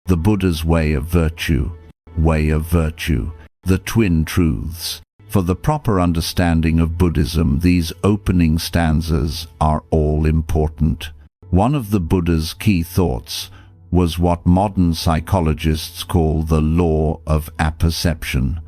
the Buddha's way of virtue, the twin truths. For the proper understanding of Buddhism, these opening stanzas are all important. One of the Buddha's key thoughts was what modern psychologists call the law of apperception.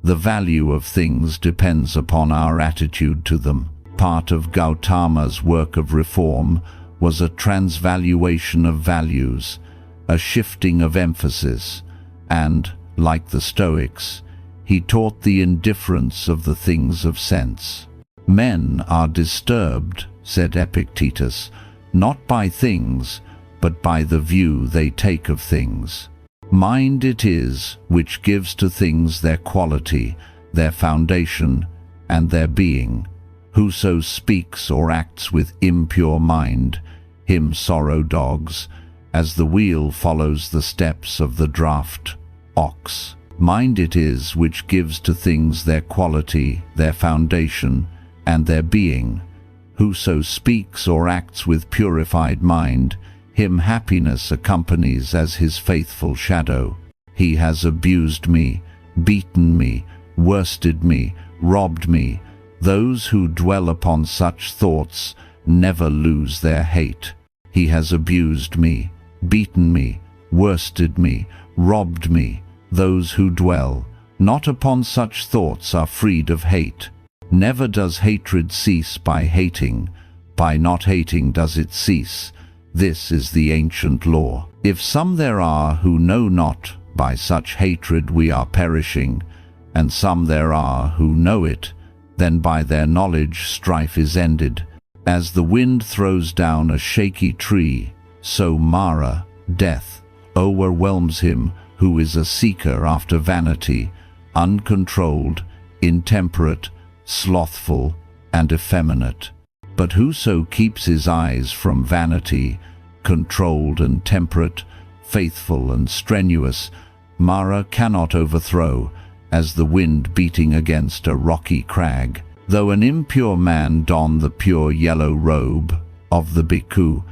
The value of things depends upon our attitude to them. Part of Gautama's work of reform was a transvaluation of values, a shifting of emphasis, and, like the Stoics, he taught the indifference of the things of sense. Men are disturbed, said Epictetus, not by things, but by the view they take of things. Mind it is which gives to things their quality, their foundation, and their being. Whoso speaks or acts with impure mind, him sorrow dogs, as the wheel follows the steps of the draft ox. Mind it is which gives to things their quality, their foundation, and their being. Whoso speaks or acts with purified mind, him happiness accompanies as his faithful shadow. He has abused me, beaten me, worsted me, robbed me. Those who dwell upon such thoughts never lose their hate. He has abused me, beaten me, worsted me, robbed me. Those who dwell not upon such thoughts are freed of hate. Never does hatred cease by hating. By not hating does it cease. This is the ancient law. If some there are who know not, by such hatred we are perishing, and some there are who know it, then by their knowledge strife is ended. As the wind throws down a shaky tree, so Mara, death, overwhelms him who is a seeker after vanity, uncontrolled, intemperate, slothful, and effeminate. But whoso keeps his eyes from vanity, controlled and temperate, faithful and strenuous, Mara cannot overthrow, as the wind beating against a rocky crag. Though an impure man don the pure yellow robe of the bhikkhu,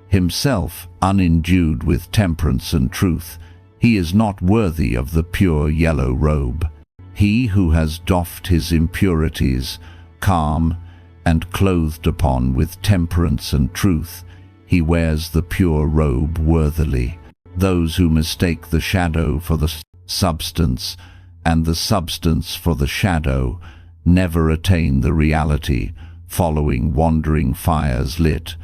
himself unendued with temperance and truth, he is not worthy of the pure yellow robe. He who has doffed his impurities, calm, and clothed upon with temperance and truth, he wears the pure robe worthily. Those who mistake the shadow for the substance, and the substance for the shadow, never attain the reality, following wandering fires lit,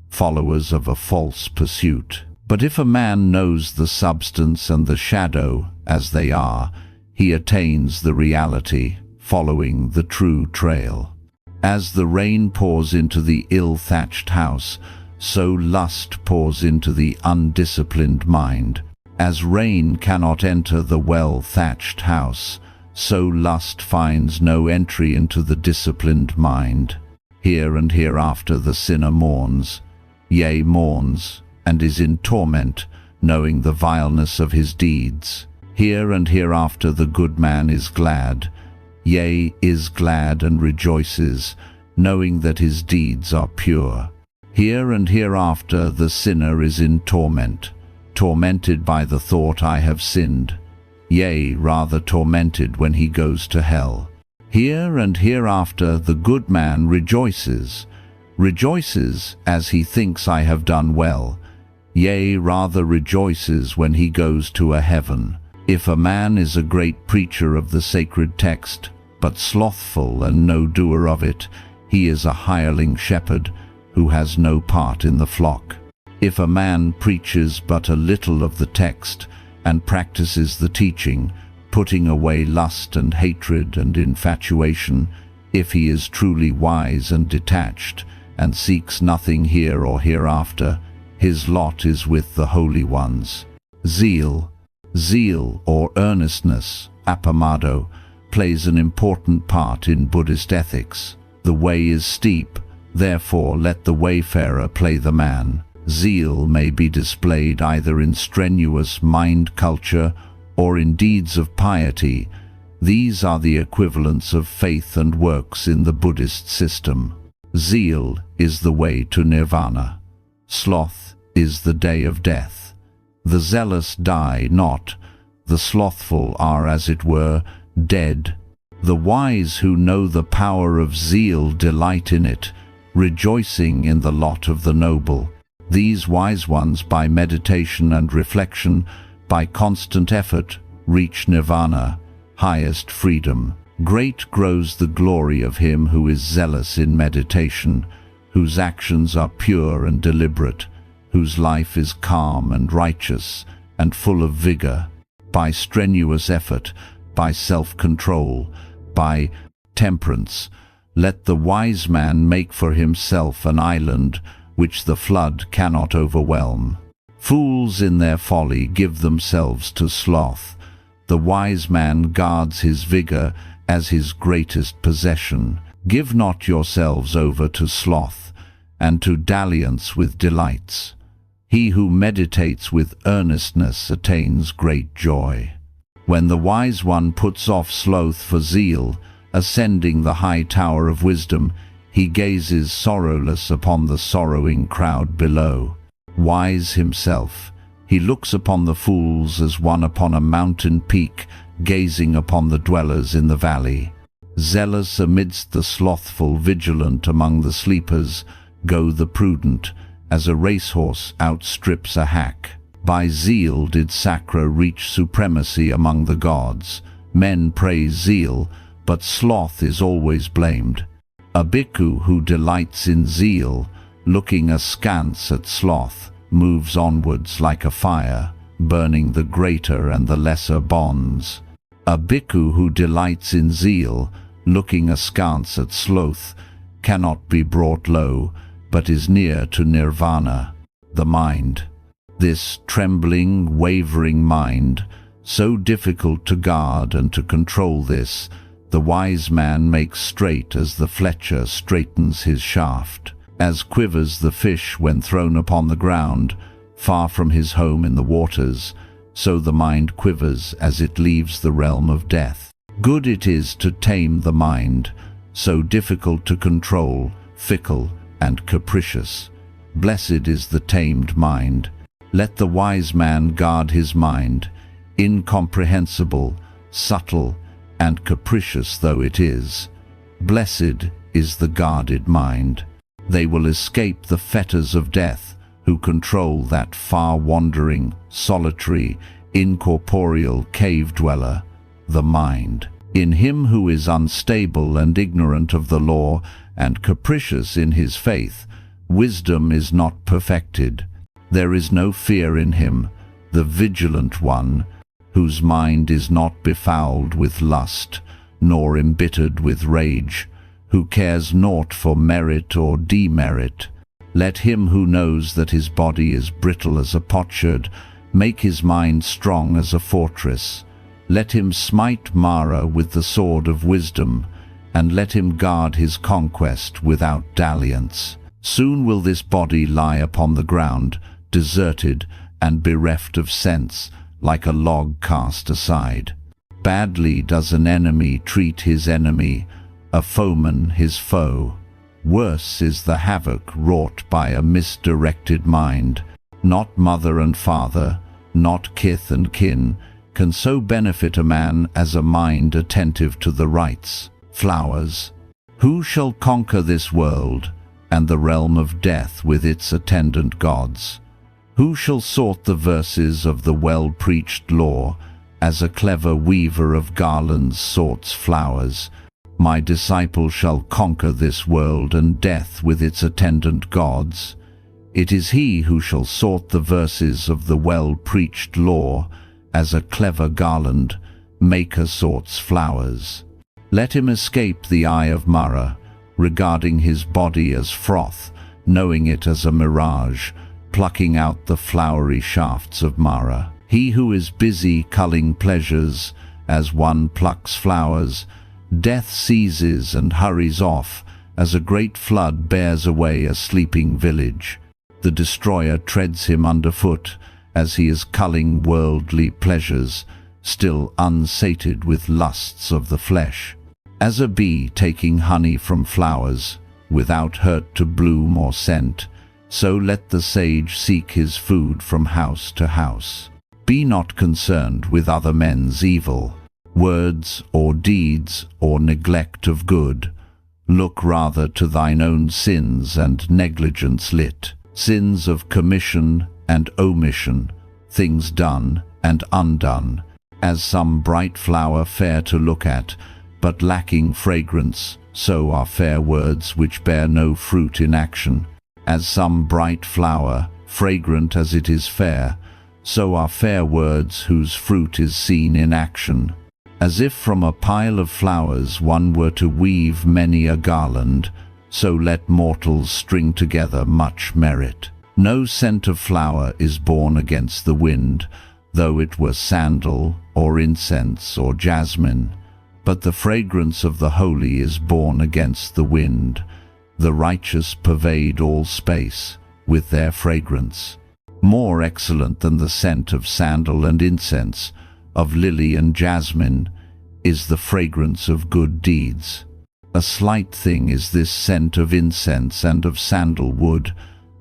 followers of a false pursuit. But if a man knows the substance and the shadow as they are, he attains the reality, following the true trail. As the rain pours into the ill-thatched house, so lust pours into the undisciplined mind. As rain cannot enter the well-thatched house, so lust finds no entry into the disciplined mind. Here and hereafter the sinner mourns, yea, mourns, and is in torment, knowing the vileness of his deeds. Here and hereafter the good man is glad, yea, is glad and rejoices, knowing that his deeds are pure. Here and hereafter the sinner is in torment, tormented by the thought, I have sinned, yea, rather tormented when he goes to hell. Here and hereafter the good man rejoices, as he thinks, I have done well, yea, rather rejoices when he goes to a heaven. If a man is a great preacher of the sacred text, but slothful and no doer of it, he is a hireling shepherd who has no part in the flock. If a man preaches but a little of the text and practices the teaching, putting away lust and hatred and infatuation, if he is truly wise and detached and seeks nothing here or hereafter, his lot is with the holy ones. Zeal or earnestness, appamado, plays an important part in Buddhist ethics. The way is steep, therefore let the wayfarer play the man. Zeal may be displayed either in strenuous mind culture or in deeds of piety. These are the equivalents of faith and works in the Buddhist system. Zeal is the way to nirvana. Sloth is the day of death. The zealous die not, the slothful are as it were dead. The wise who know the power of zeal delight in it, rejoicing in the lot of the noble. These wise ones, by meditation and reflection, by constant effort, reach nirvana, highest freedom. Great grows the glory of him who is zealous in meditation, whose actions are pure and deliberate, whose life is calm and righteous and full of vigor. By strenuous effort, by self-control, by temperance, let the wise man make for himself an island which the flood cannot overwhelm. Fools in their folly give themselves to sloth. The wise man guards his vigor as his greatest possession. Give not yourselves over to sloth, and to dalliance with delights. He who meditates with earnestness attains great joy. When the wise one puts off sloth for zeal, ascending the high tower of wisdom, he gazes sorrowless upon the sorrowing crowd below. Wise himself, he looks upon the fools as one upon a mountain peak, gazing upon the dwellers in the valley. Zealous amidst the slothful, vigilant among the sleepers, go the prudent, as a racehorse outstrips a hack. By zeal did Sakra reach supremacy among the gods. Men praise zeal, but sloth is always blamed. A bhikkhu who delights in zeal, looking askance at sloth, moves onwards like a fire, burning the greater and the lesser bonds. A bhikkhu who delights in zeal, looking askance at sloth, cannot be brought low, but is near to nirvana, the mind. This trembling, wavering mind, so difficult to guard and to control this, the wise man makes straight as the fletcher straightens his shaft. As quivers the fish when thrown upon the ground, far from his home in the waters, so the mind quivers as it leaves the realm of death. Good it is to tame the mind, so difficult to control, fickle and capricious. Blessed is the tamed mind. Let the wise man guard his mind, incomprehensible, subtle, and capricious though it is. Blessed is the guarded mind. They will escape the fetters of death who control that far-wandering, solitary, incorporeal cave-dweller, the mind. In him who is unstable and ignorant of the law and capricious in his faith, wisdom is not perfected. There is no fear in him, the vigilant one, whose mind is not befouled with lust, nor embittered with rage, who cares naught for merit or demerit. Let him who knows that his body is brittle as a potsherd make his mind strong as a fortress. Let him smite Mara with the sword of wisdom, and let him guard his conquest without dalliance. Soon will this body lie upon the ground, deserted and bereft of sense, like a log cast aside. Badly does an enemy treat his enemy, a foeman his foe. Worse is the havoc wrought by a misdirected mind. Not mother and father, not kith and kin, can so benefit a man as a mind attentive to the rites. Flowers. Who shall conquer this world, and the realm of death with its attendant gods? Who shall sort the verses of the well-preached law, as a clever weaver of garlands sorts flowers? My disciple shall conquer this world and death with its attendant gods. It is he who shall sort the verses of the well-preached law, as a clever garland, maker sorts flowers. Let him escape the eye of Mara, regarding his body as froth, knowing it as a mirage, plucking out the flowery shafts of Mara. He who is busy culling pleasures, as one plucks flowers, death seizes and hurries off, as a great flood bears away a sleeping village. The destroyer treads him underfoot, as he is culling worldly pleasures, still unsated with lusts of the flesh. As a bee taking honey from flowers, without hurt to bloom or scent, so let the sage seek his food from house to house. Be not concerned with other men's evil, words or deeds or neglect of good. Look rather to thine own sins and negligence lit, sins of commission and omission, things done and undone, as some bright flower fair to look at, but lacking fragrance, so are fair words which bear no fruit in action. As some bright flower, fragrant as it is fair, so are fair words whose fruit is seen in action. As if from a pile of flowers one were to weave many a garland, so let mortals string together much merit. No scent of flower is borne against the wind, though it were sandal, or incense, or jasmine. But the fragrance of the holy is borne against the wind. The righteous pervade all space with their fragrance. More excellent than the scent of sandal and incense, of lily and jasmine, is the fragrance of good deeds. A slight thing is this scent of incense and of sandalwood,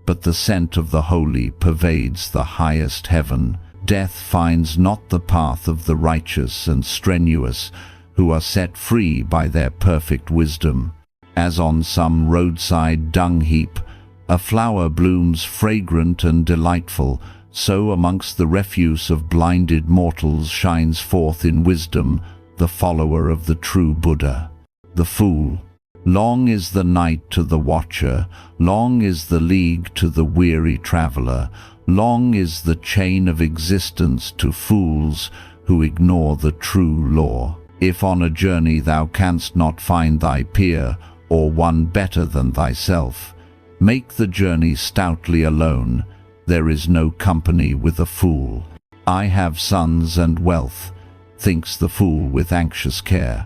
but the scent of the holy pervades the highest heaven. Death finds not the path of the righteous and strenuous, who are set free by their perfect wisdom. As on some roadside dung heap, a flower blooms fragrant and delightful, so amongst the refuse of blinded mortals shines forth in wisdom the follower of the true Buddha. The fool. Long is the night to the watcher, long is the league to the weary traveler, long is the chain of existence to fools who ignore the true law. If on a journey thou canst not find thy peer, or one better than thyself, make the journey stoutly alone. There is no company with a fool. I have sons and wealth, thinks the fool with anxious care.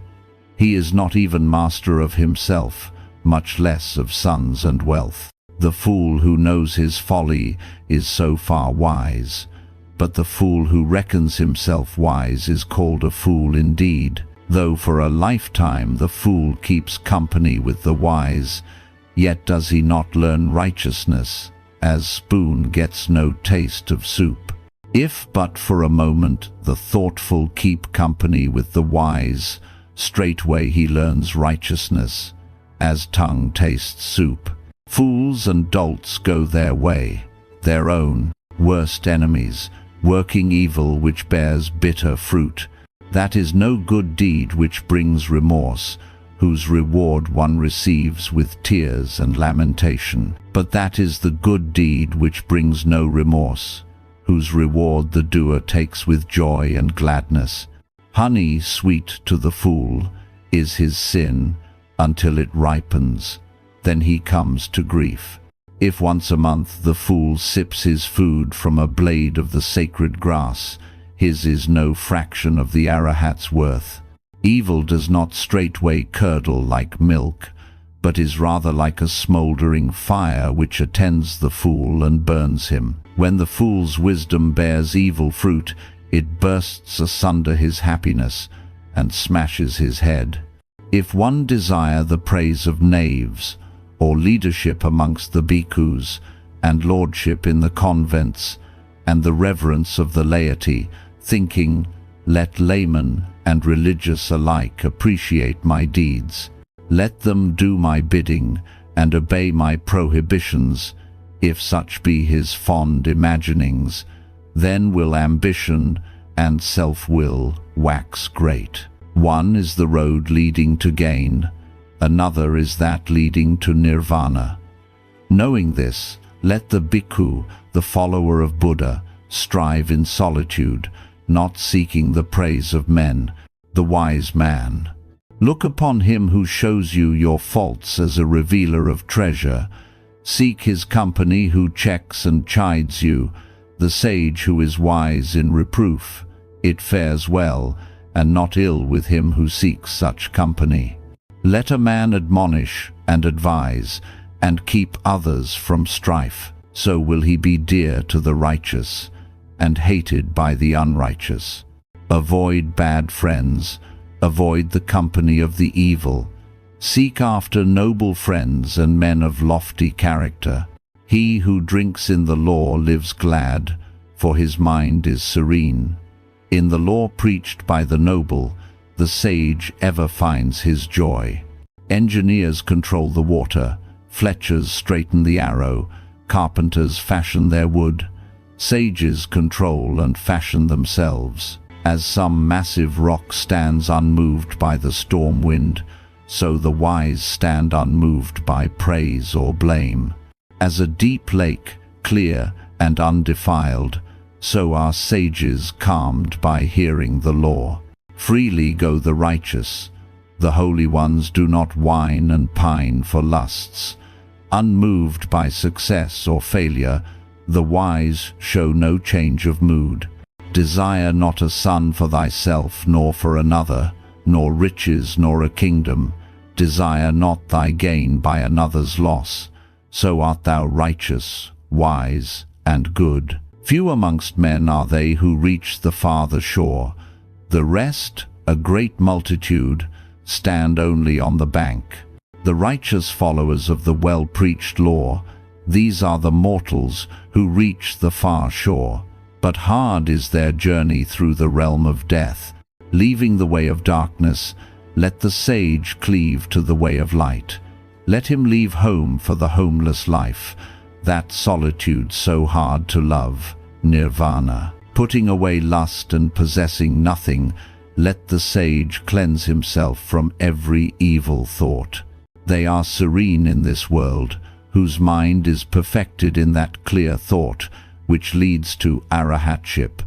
He is not even master of himself, much less of sons and wealth. The fool who knows his folly is so far wise, but the fool who reckons himself wise is called a fool indeed. Though for a lifetime the fool keeps company with the wise, yet does he not learn righteousness, as spoon gets no taste of soup. If but for a moment the thoughtful keep company with the wise, straightway he learns righteousness, as tongue tastes soup. Fools and dolts go their way, their own worst enemies, working evil which bears bitter fruit. That is no good deed which brings remorse, whose reward one receives with tears and lamentation. But that is the good deed which brings no remorse, whose reward the doer takes with joy and gladness. Honey sweet to the fool is his sin until it ripens, then he comes to grief. If once a month the fool sips his food from a blade of the sacred grass, his is no fraction of the arahat's worth. Evil does not straightway curdle like milk, but is rather like a smouldering fire which attends the fool and burns him. When the fool's wisdom bears evil fruit, it bursts asunder his happiness and smashes his head. If one desire the praise of knaves, or leadership amongst the bhikkhus, and lordship in the convents, and the reverence of the laity, thinking, let laymen and religious alike appreciate my deeds. Let them do my bidding and obey my prohibitions, if such be his fond imaginings, then will ambition and self-will wax great. One is the road leading to gain, another is that leading to nirvana. Knowing this, let the bhikkhu, the follower of Buddha, strive in solitude, not seeking the praise of men, the wise man. Look upon him who shows you your faults as a revealer of treasure. Seek his company who checks and chides you, the sage who is wise in reproof. It fares well, and not ill with him who seeks such company. Let a man admonish and advise, and keep others from strife. So will he be dear to the righteous, and hated by the unrighteous. Avoid bad friends, avoid the company of the evil. Seek after noble friends and men of lofty character. He who drinks in the law lives glad, for his mind is serene. In the law preached by the noble, the sage ever finds his joy. Engineers control the water, fletchers straighten the arrow, carpenters fashion their wood. Sages control and fashion themselves. As some massive rock stands unmoved by the storm wind, so the wise stand unmoved by praise or blame. As a deep lake, clear and undefiled, so are sages calmed by hearing the law. Freely go the righteous. The holy ones do not whine and pine for lusts. Unmoved by success or failure, the wise show no change of mood. Desire not a son for thyself, nor for another, nor riches, nor a kingdom. Desire not thy gain by another's loss. So art thou righteous, wise, and good. Few amongst men are they who reach the farther shore. The rest, a great multitude, stand only on the bank. The righteous followers of the well-preached law, these are the mortals who reach the far shore. But hard is their journey through the realm of death. Leaving the way of darkness, let the sage cleave to the way of light. Let him leave home for the homeless life, that solitude so hard to love, nirvana. Putting away lust and possessing nothing, let the sage cleanse himself from every evil thought. They are serene in this world, whose mind is perfected in that clear thought, which leads to arahatship,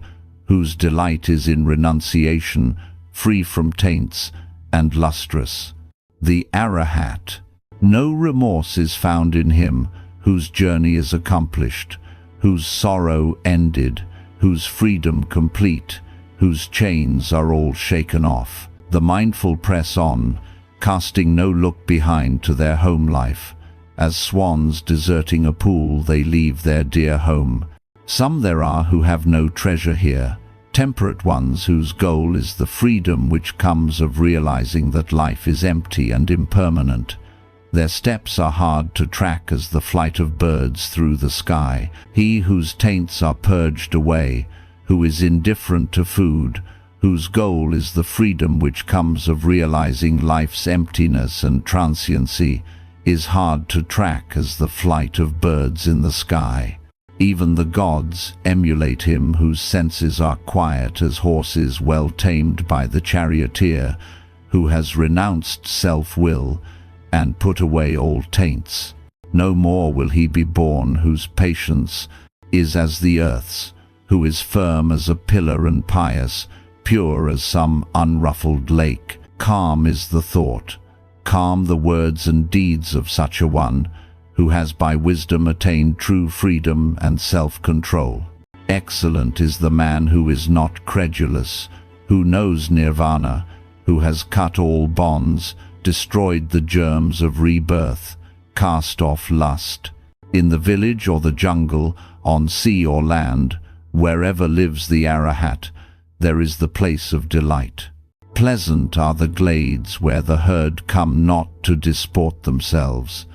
whose delight is in renunciation, free from taints, and lustrous. The arahat. No remorse is found in him, whose journey is accomplished, whose sorrow ended, whose freedom complete, whose chains are all shaken off. The mindful press on, casting no look behind to their home life. As swans deserting a pool, they leave their dear home. Some there are who have no treasure here, temperate ones whose goal is the freedom which comes of realizing that life is empty and impermanent. Their steps are hard to track as the flight of birds through the sky. He whose taints are purged away, who is indifferent to food, whose goal is the freedom which comes of realizing life's emptiness and transiency, is hard to track as the flight of birds in the sky. Even the gods emulate him whose senses are quiet as horses well tamed by the charioteer, who has renounced self-will and put away all taints. No more will he be born whose patience is as the earth's, who is firm as a pillar and pious, pure as some unruffled lake. Calm is the thought, calm the words and deeds of such a one, who has by wisdom attained true freedom and self-control. Excellent is the man who is not credulous, who knows nirvana, who has cut all bonds, destroyed the germs of rebirth, cast off lust. In the village or the jungle, on sea or land, wherever lives the arahat, there is the place of delight. Pleasant are the glades where the herd come not to disport themselves.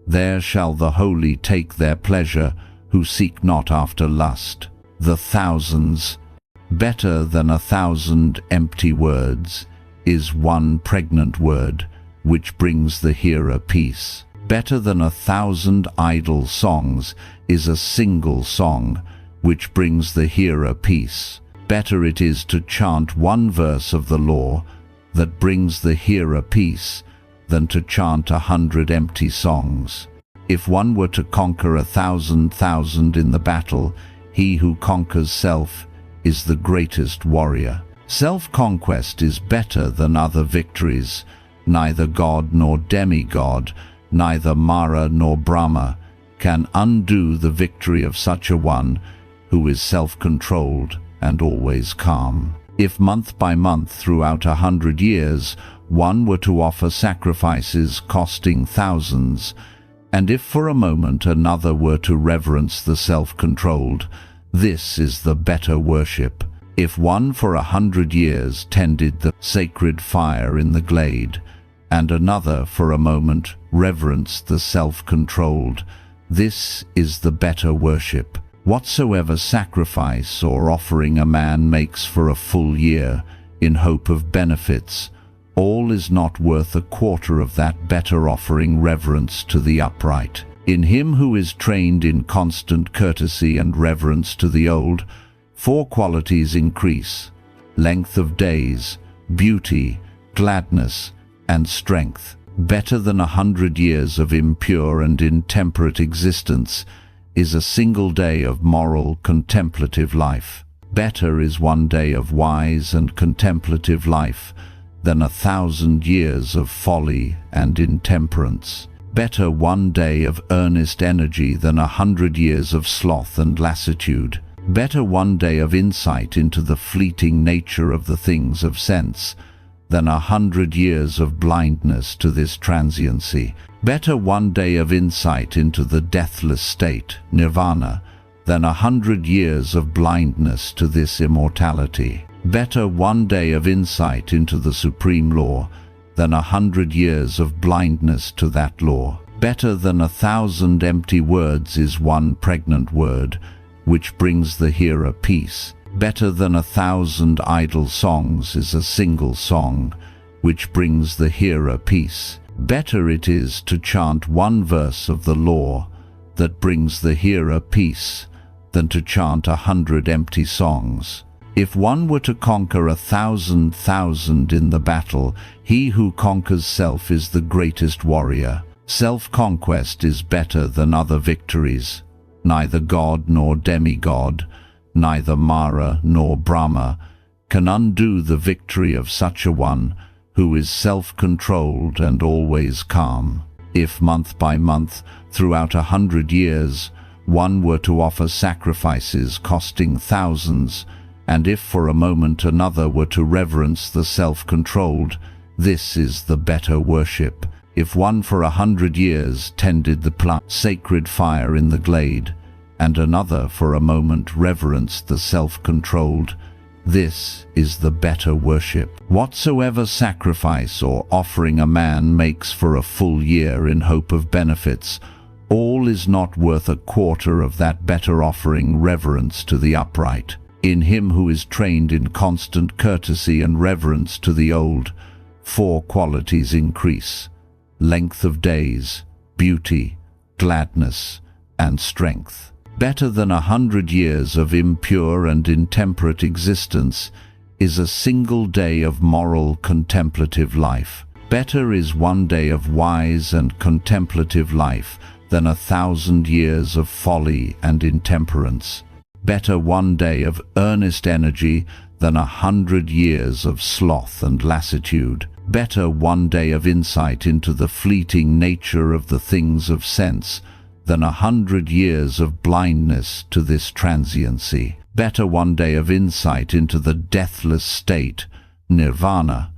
There shall the holy take their pleasure, who seek not after lust. The thousands, better than 1,000 empty words, is one pregnant word, which brings the hearer peace. Better than 1,000 idle songs is a single song, which brings the hearer peace. Better it is to chant one verse of the law that brings the hearer peace than to chant 100 empty songs. If one were to conquer 1,000 in the battle, he who conquers self is the greatest warrior. Self-conquest is better than other victories. Neither God nor demigod, neither Mara nor Brahma, can undo the victory of such a one who is self-controlled and always calm. If month by month throughout 100 years one were to offer sacrifices costing thousands, and if for a moment another were to reverence the self-controlled, this is the better worship. If one for 100 years tended the sacred fire in the glade, and another for a moment reverenced the self-controlled, This is the better worship. Whatsoever sacrifice or offering a man makes for a full year, in hope of benefits, all is not worth a quarter of that better offering reverence to the upright. In him who is trained in constant courtesy and reverence to the old, 4 qualities increase: length of days, beauty, gladness, and strength. Better than 100 years of impure and intemperate existence is a single day of moral, contemplative life. Better is 1 day of wise and contemplative life than 1,000 years of folly and intemperance. Better 1 day of earnest energy than 100 years of sloth and lassitude. Better 1 day of insight into the fleeting nature of the things of sense than 100 years of blindness to this transiency. Better 1 day of insight into the deathless state, nirvana, than 100 years of blindness to this immortality. Better 1 day of insight into the supreme law than 100 years of blindness to that law. Better than 1,000 empty words is 1 pregnant word, which brings the hearer peace. Better than 1,000 idle songs is a single song, which brings the hearer peace. Better it is to chant 1 verse of the law that brings the hearer peace than to chant 100 empty songs. If one were to conquer 1,000 in the battle, he who conquers self is the greatest warrior. Self-conquest is better than other victories. Neither God nor demigod, neither Mara nor Brahma, can undo the victory of such a one who is self-controlled and always calm. If month by month, throughout 100 years, one were to offer sacrifices costing thousands, and if for a moment another were to reverence the self-controlled, this is the better worship. If one for 100 years tended the sacred fire in the glade, and another for a moment reverenced the self-controlled, this is the better worship. Whatsoever sacrifice or offering a man makes for a full year in hope of benefits, all is not worth a quarter of that better offering reverence to the upright. In him who is trained in constant courtesy and reverence to the old, 4 qualities increase: length of days, beauty, gladness, and strength. Better than 100 years of impure and intemperate existence is a single day of moral, contemplative life. Better is 1 day of wise and contemplative life than 1,000 years of folly and intemperance. Better 1 day of earnest energy than 100 years of sloth and lassitude. Better 1 day of insight into the fleeting nature of the things of sense than 100 years of blindness to this transiency. Better 1 day of insight into the deathless state, nirvana,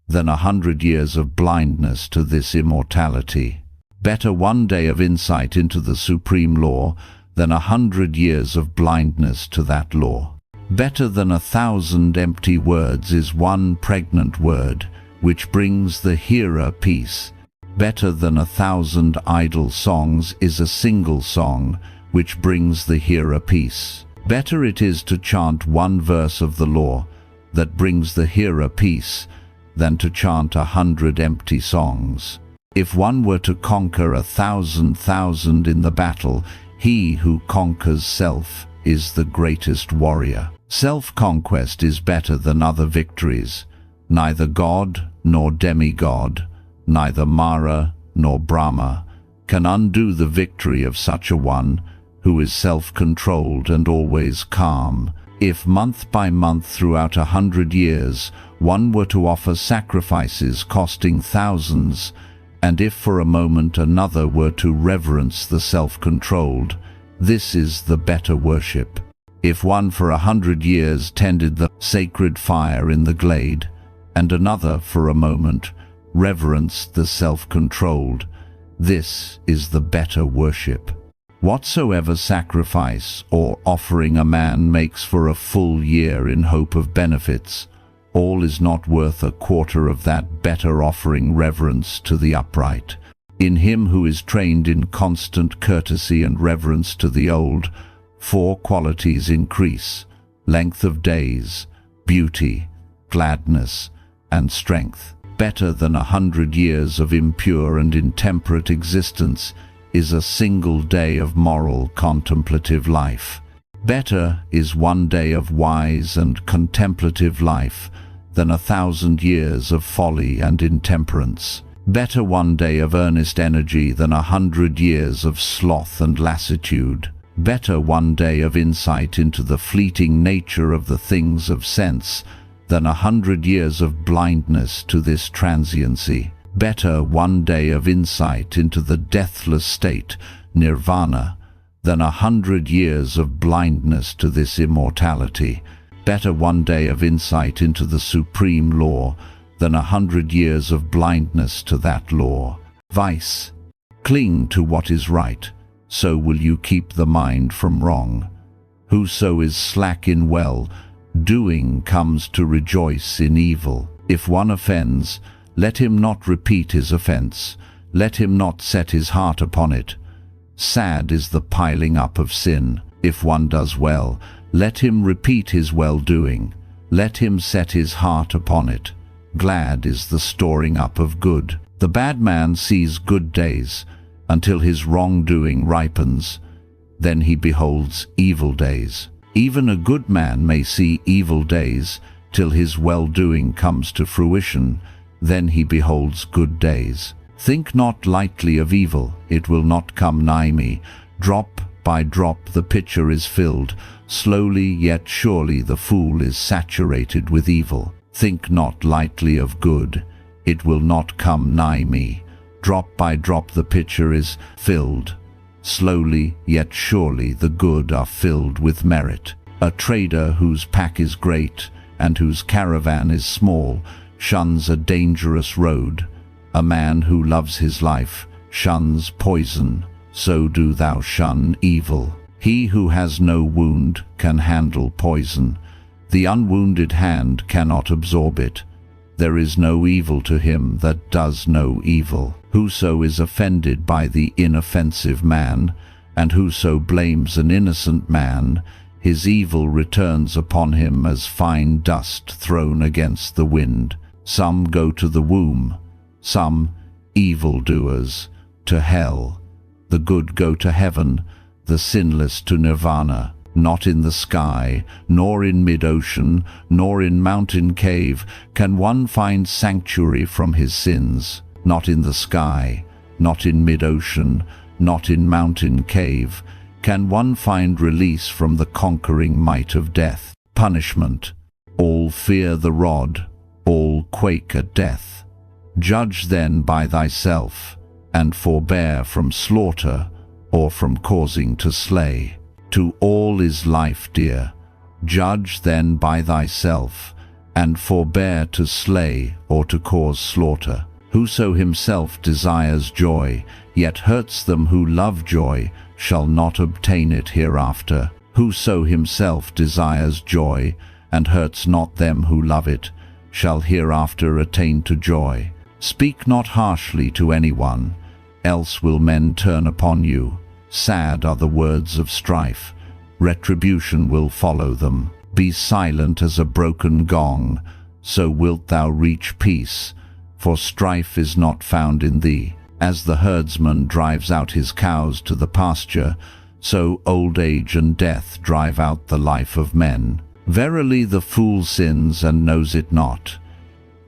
than 100 years of blindness to this immortality. Better 1 day of insight into the supreme law than 100 years of blindness to that law. Better than 1,000 empty words is 1 pregnant word, which brings the hearer peace. Better than 1,000 idle songs is a single song, which brings the hearer peace. Better it is to chant 1 verse of the law that brings the hearer peace than to chant 100 empty songs. If one were to conquer 1,000 in the battle, he who conquers self is the greatest warrior. Self-conquest is better than other victories. Neither God nor demigod, neither Mara nor Brahma, can undo the victory of such a one who is self-controlled and always calm. If month by month throughout 100 years one were to offer sacrifices costing thousands, and if for a moment another were to reverence the self-controlled, this is the better worship. If one for 100 years tended the sacred fire in the glade, and another for a moment reverenced the self-controlled, this is the better worship. Whatsoever sacrifice or offering a man makes for a full year in hope of benefits, all is not worth a quarter of that better offering reverence to the upright. In him who is trained in constant courtesy and reverence to the old, 4 qualities increase: length of days, beauty, gladness, and strength. Better than 100 years of impure and intemperate existence is a single day of moral contemplative life. Better is 1 day of wise and contemplative life than 1,000 years of folly and intemperance. Better 1 day of earnest energy than 100 years of sloth and lassitude. Better 1 day of insight into the fleeting nature of the things of sense than 100 years of blindness to this transiency. Better 1 day of insight into the deathless state, nirvana, than 100 years of blindness to this immortality. Better 1 day of insight into the supreme law than 100 years of blindness to that law. Vice. Cling to what is right, so will you keep the mind from wrong. Whoso is slack in well-doing comes to rejoice in evil. If one offends, let him not repeat his offense, let him not set his heart upon it. Sad is the piling up of sin. If one does well, let him repeat his well-doing, let him set his heart upon it. Glad is the storing up of good. The bad man sees good days until his wrongdoing ripens, then he beholds evil days. Even a good man may see evil days till his well-doing comes to fruition, then he beholds good days. Think not lightly of evil, it will not come nigh me. Drop by drop the pitcher is filled, slowly yet surely the fool is saturated with evil. Think not lightly of good, it will not come nigh me. Drop by drop the pitcher is filled, slowly yet surely the good are filled with merit. A trader whose pack is great and whose caravan is small shuns a dangerous road. A man who loves his life shuns poison, so do thou shun evil. He who has no wound can handle poison. The unwounded hand cannot absorb it. There is no evil to him that does no evil. Whoso is offended by the inoffensive man, and whoso blames an innocent man, his evil returns upon him as fine dust thrown against the wind. Some go to the womb, some, evildoers, to hell. The good go to heaven, the sinless to nirvana. Not in the sky, nor in mid-ocean, nor in mountain cave can one find sanctuary from his sins. Not in the sky, not in mid-ocean, not in mountain cave can one find release from the conquering might of death. Punishment. All fear the rod, all quake at death. Judge then by thyself, and forbear from slaughter or from causing to slay. To all is life dear. Judge then by thyself, and forbear to slay or to cause slaughter. Whoso himself desires joy, yet hurts them who love joy, shall not obtain it hereafter. Whoso himself desires joy, and hurts not them who love it, shall hereafter attain to joy. Speak not harshly to anyone, else will men turn upon you. Sad are the words of strife, retribution will follow them. Be silent as a broken gong, so wilt thou reach peace, for strife is not found in thee. As the herdsman drives out his cows to the pasture, so old age and death drive out the life of men. Verily the fool sins and knows it not.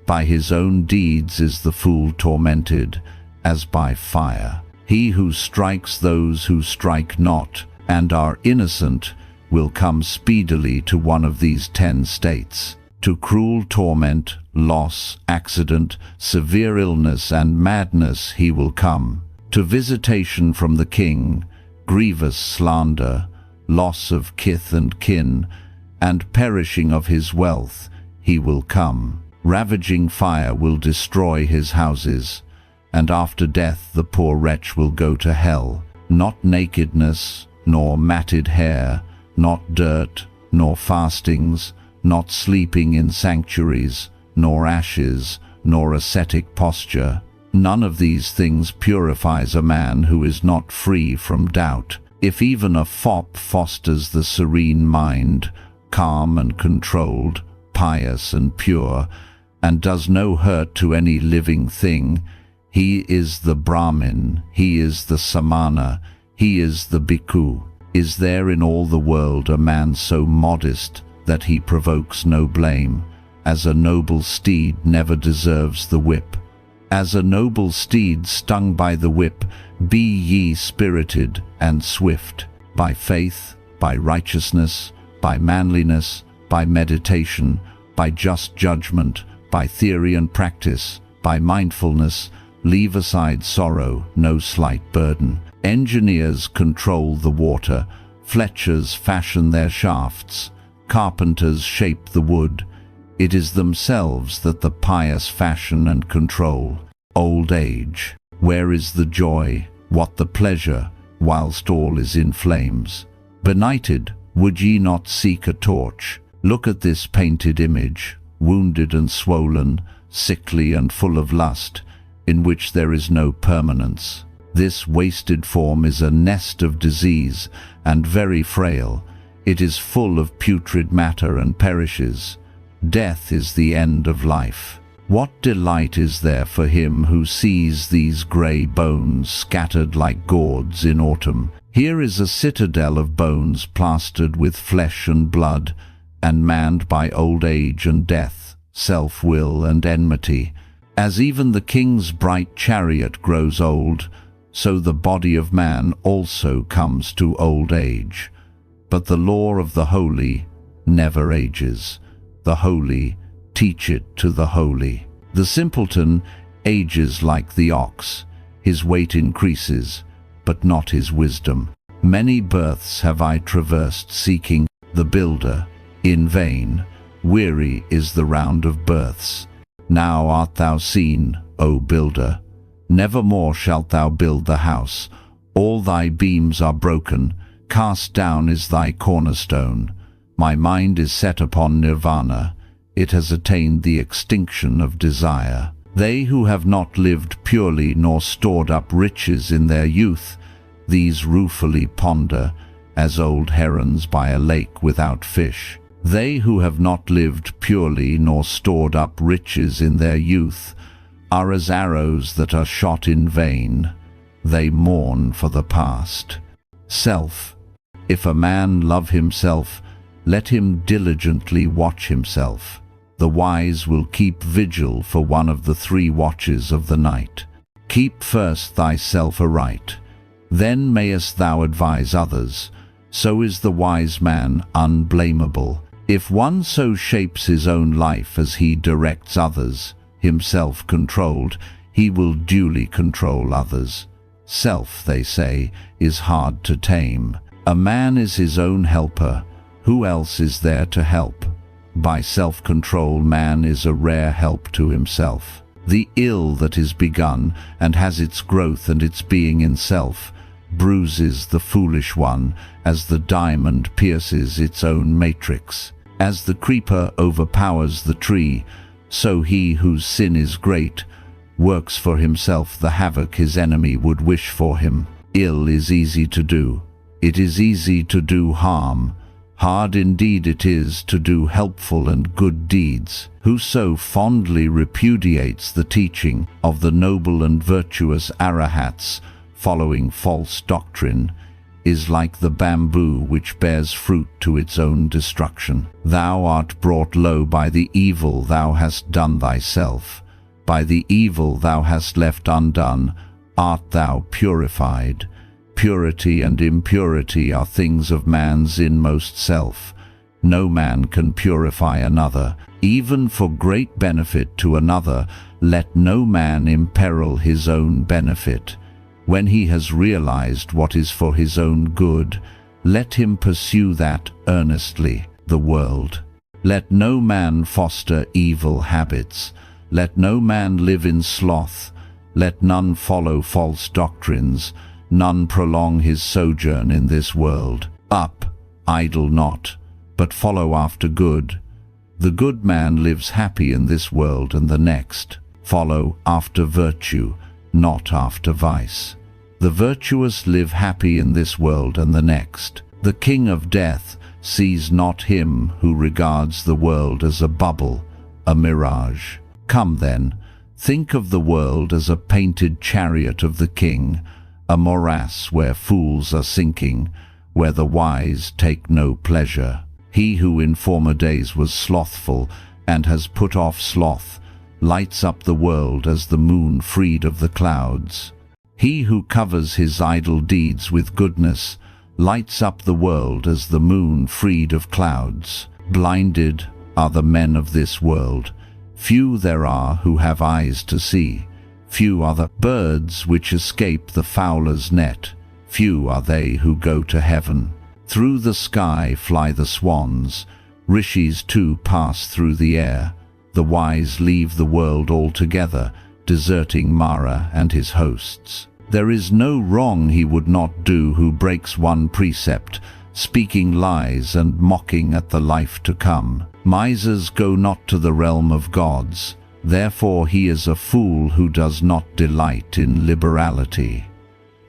By his own deeds is the fool tormented, as by fire. He who strikes those who strike not, and are innocent, will come speedily to one of these 10 states. To cruel torment, loss, accident, severe illness, and madness he will come. To visitation from the king, grievous slander, loss of kith and kin, and perishing of his wealth he will come. Ravaging fire will destroy his houses, and after death the poor wretch will go to hell. Not nakedness, nor matted hair, not dirt, nor fastings, not sleeping in sanctuaries, nor ashes, nor ascetic posture, None of these things purifies a man who is not free from doubt. If even a fop fosters the serene mind, calm and controlled, pious and pure, and does no hurt to any living thing, he is the Brahmin, he is the Samana, he is the Bhikkhu. Is there in all the world a man so modest that he provokes no blame? As a noble steed never deserves the whip. As a noble steed stung by the whip, be ye spirited and swift, by faith, by righteousness, by manliness, by meditation, by just judgment, by theory and practice, by mindfulness. Leave aside sorrow, no slight burden. Engineers control the water, fletchers fashion their shafts, carpenters shape the wood. It is themselves that the pious fashion and control. Old age, where is the joy, what the pleasure, whilst all is in flames? Benighted, would ye not seek a torch? Look at this painted image, wounded and swollen, sickly and full of lust, in which there is no permanence. This wasted form is a nest of disease, and very frail. It is full of putrid matter and perishes. Death is the end of life. What delight is there for him who sees these grey bones scattered like gourds in autumn? Here is a citadel of bones plastered with flesh and blood, and manned by old age and death, self-will and enmity. As even the king's bright chariot grows old, so the body of man also comes to old age. But the law of the holy never ages. The holy teach it to the holy. The simpleton ages like the ox. His weight increases, but not his wisdom. Many births have I traversed seeking the builder. In vain, weary is the round of births. Now art thou seen, O builder. Never more shalt thou build the house. All thy beams are broken. Cast down is thy cornerstone. My mind is set upon nirvana. It has attained the extinction of desire. They who have not lived purely nor stored up riches in their youth, these ruefully ponder, as old herons by a lake without fish. They who have not lived purely nor stored up riches in their youth are as arrows that are shot in vain. They mourn for the past. Self. If a man love himself, let him diligently watch himself. The wise will keep vigil for one of the 3 watches of the night. Keep first thyself aright, then mayest thou advise others. So is the wise man unblameable. If one so shapes his own life as he directs others, himself controlled, he will duly control others. Self, they say, is hard to tame. A man is his own helper. Who else is there to help? By self-control, man is a rare help to himself. The ill that is begun, and has its growth and its being in self, bruises the foolish one, as the diamond pierces its own matrix. As the creeper overpowers the tree, so he whose sin is great works for himself the havoc his enemy would wish for him. Ill is easy to do. It is easy to do harm. Hard indeed it is to do helpful and good deeds. Whoso fondly repudiates the teaching of the noble and virtuous arahats, following false doctrine, is like the bamboo which bears fruit to its own destruction. Thou art brought low by the evil thou hast done thyself. By the evil thou hast left undone, art thou purified. Purity and impurity are things of man's inmost self. No man can purify another. Even for great benefit to another, let no man imperil his own benefit. When he has realized what is for his own good, let him pursue that earnestly. The world. Let no man foster evil habits. Let no man live in sloth. Let none follow false doctrines. None prolong his sojourn in this world. Up, idle not, but follow after good. The good man lives happy in this world and the next. follow after virtue, not after vice. The virtuous live happy in this world and the next. The king of death sees not him who regards the world as a bubble, a mirage. Come then, think of the world as a painted chariot of the king, a morass where fools are sinking, where the wise take no pleasure. He who in former days was slothful and has put off sloth, lights up the world as the moon freed of the clouds. He who covers his idle deeds with goodness, lights up the world as the moon freed of clouds. Blinded are the men of this world. Few there are who have eyes to see. Few are the birds which escape the fowler's net. Few are they who go to heaven. Through the sky fly the swans. Rishis too pass through the air. The wise leave the world altogether, deserting Mara and his hosts. There is no wrong he would not do who breaks one precept, speaking lies and mocking at the life to come. Misers go not to the realm of gods, therefore he is a fool who does not delight in liberality.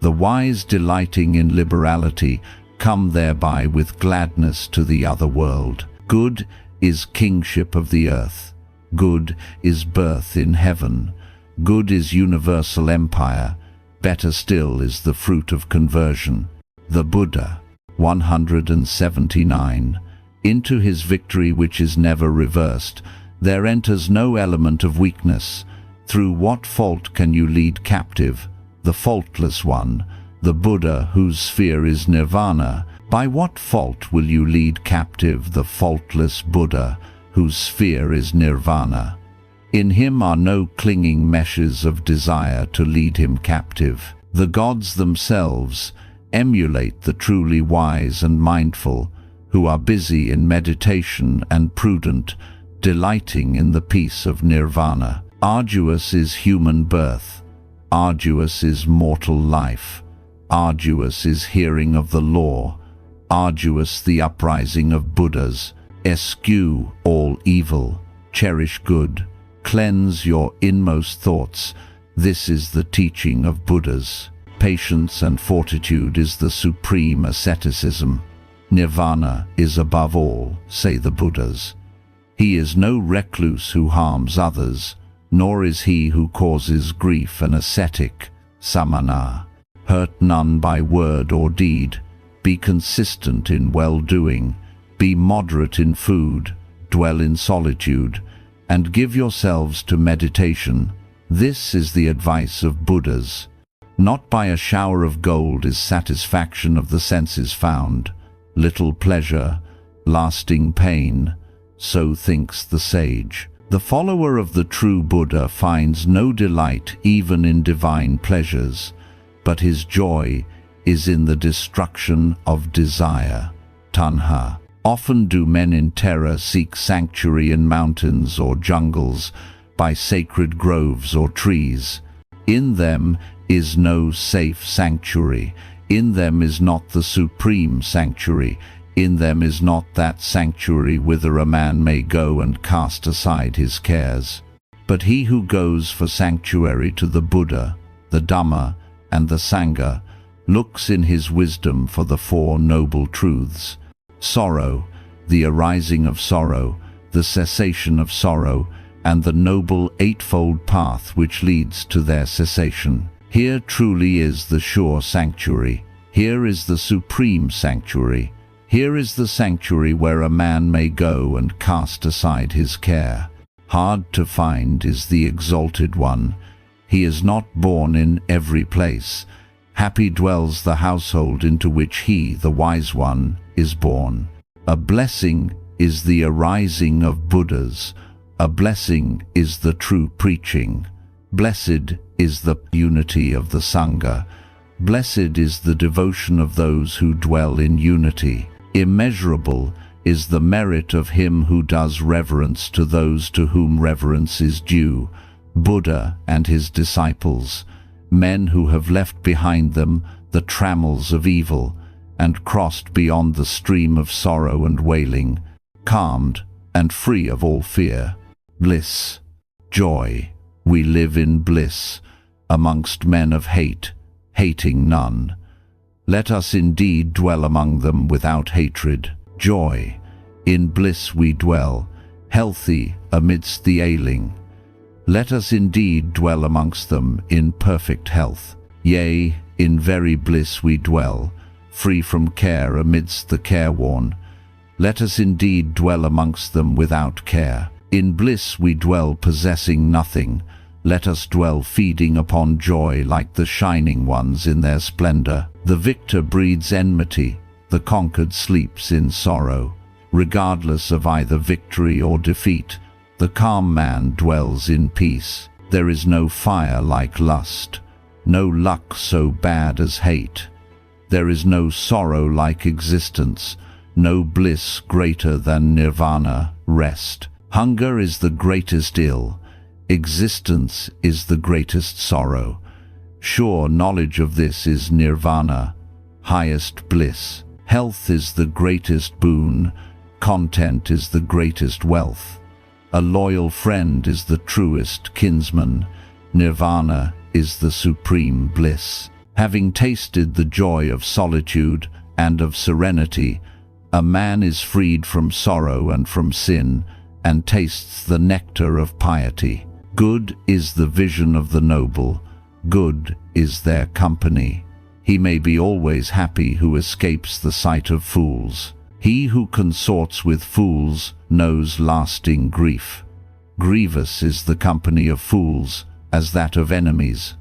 The wise delighting in liberality come thereby with gladness to the other world. Good is kingship of the earth. Good is birth in heaven. Good is universal empire. Better still is the fruit of conversion. The Buddha, 179. Into his victory which is never reversed, there enters no element of weakness. Through what fault can you lead captive the faultless one, the Buddha whose sphere is nirvana? By what fault will you lead captive the faultless Buddha whose sphere is nirvana? In him are no clinging meshes of desire to lead him captive. The gods themselves emulate the truly wise and mindful, who are busy in meditation and prudent, delighting in the peace of nirvana. Arduous is human birth. Arduous is mortal life. Arduous is hearing of the law. Arduous the uprising of Buddhas. Eschew all evil. Cherish good. Cleanse your inmost thoughts. This is the teaching of Buddhas. Patience and fortitude is the supreme asceticism. Nirvana is above all, say the Buddhas. He is no recluse who harms others, nor is he who causes grief an ascetic, samana. Hurt none by word or deed. Be consistent in well-doing. Be moderate in food. Dwell in solitude. And give yourselves to meditation. This is the advice of Buddhas. Not by a shower of gold is satisfaction of the senses found. Little pleasure, lasting pain, so thinks the sage. The follower of the true Buddha finds no delight even in divine pleasures, but his joy is in the destruction of desire, tanha. Often do men in terror seek sanctuary in mountains or jungles, by sacred groves or trees. In them is no safe sanctuary. In them is not the supreme sanctuary. In them is not that sanctuary whither a man may go and cast aside his cares. But he who goes for sanctuary to the Buddha, the Dhamma, and the Sangha, looks in his wisdom for the four noble truths: sorrow, the arising of sorrow, the cessation of sorrow, and the noble eightfold path which leads to their cessation. Here truly is the sure sanctuary. Here is the supreme sanctuary. Here is the sanctuary where a man may go and cast aside his care. Hard to find is the exalted one. He is not born in every place. Happy dwells the household into which he, the wise one, is born. A blessing is the arising of Buddhas. A blessing is the true preaching. Blessed is the unity of the Sangha. Blessed is the devotion of those who dwell in unity. Immeasurable is the merit of him who does reverence to those to whom reverence is due. Buddha and his disciples, men who have left behind them the trammels of evil and crossed beyond the stream of sorrow and wailing, calmed and free of all fear. Bliss, joy, We live in bliss, amongst men of hate, hating none. Let us indeed dwell among them without hatred. Joy, in bliss we dwell, healthy amidst the ailing. Let us indeed dwell amongst them in perfect health. Yea, in very bliss we dwell, free from care amidst the careworn. Let us indeed dwell amongst them without care. In bliss we dwell possessing nothing. Let us dwell feeding upon joy like the shining ones in their splendor. The victor breeds enmity, the conquered sleeps in sorrow. Regardless of either victory or defeat, the calm man dwells in peace. There is no fire like lust, no luck so bad as hate. There is no sorrow like existence, no bliss greater than nirvana, rest. Hunger is the greatest ill, existence is the greatest sorrow. Sure knowledge of this is nirvana, highest bliss. Health is the greatest boon, content is the greatest wealth. A loyal friend is the truest kinsman, nirvana is the supreme bliss. Having tasted the joy of solitude and of serenity, a man is freed from sorrow and from sin, and tastes the nectar of piety. Good is the vision of the noble, good is their company. He may be always happy who escapes the sight of fools. He who consorts with fools knows lasting grief. Grievous is the company of fools, as that of enemies.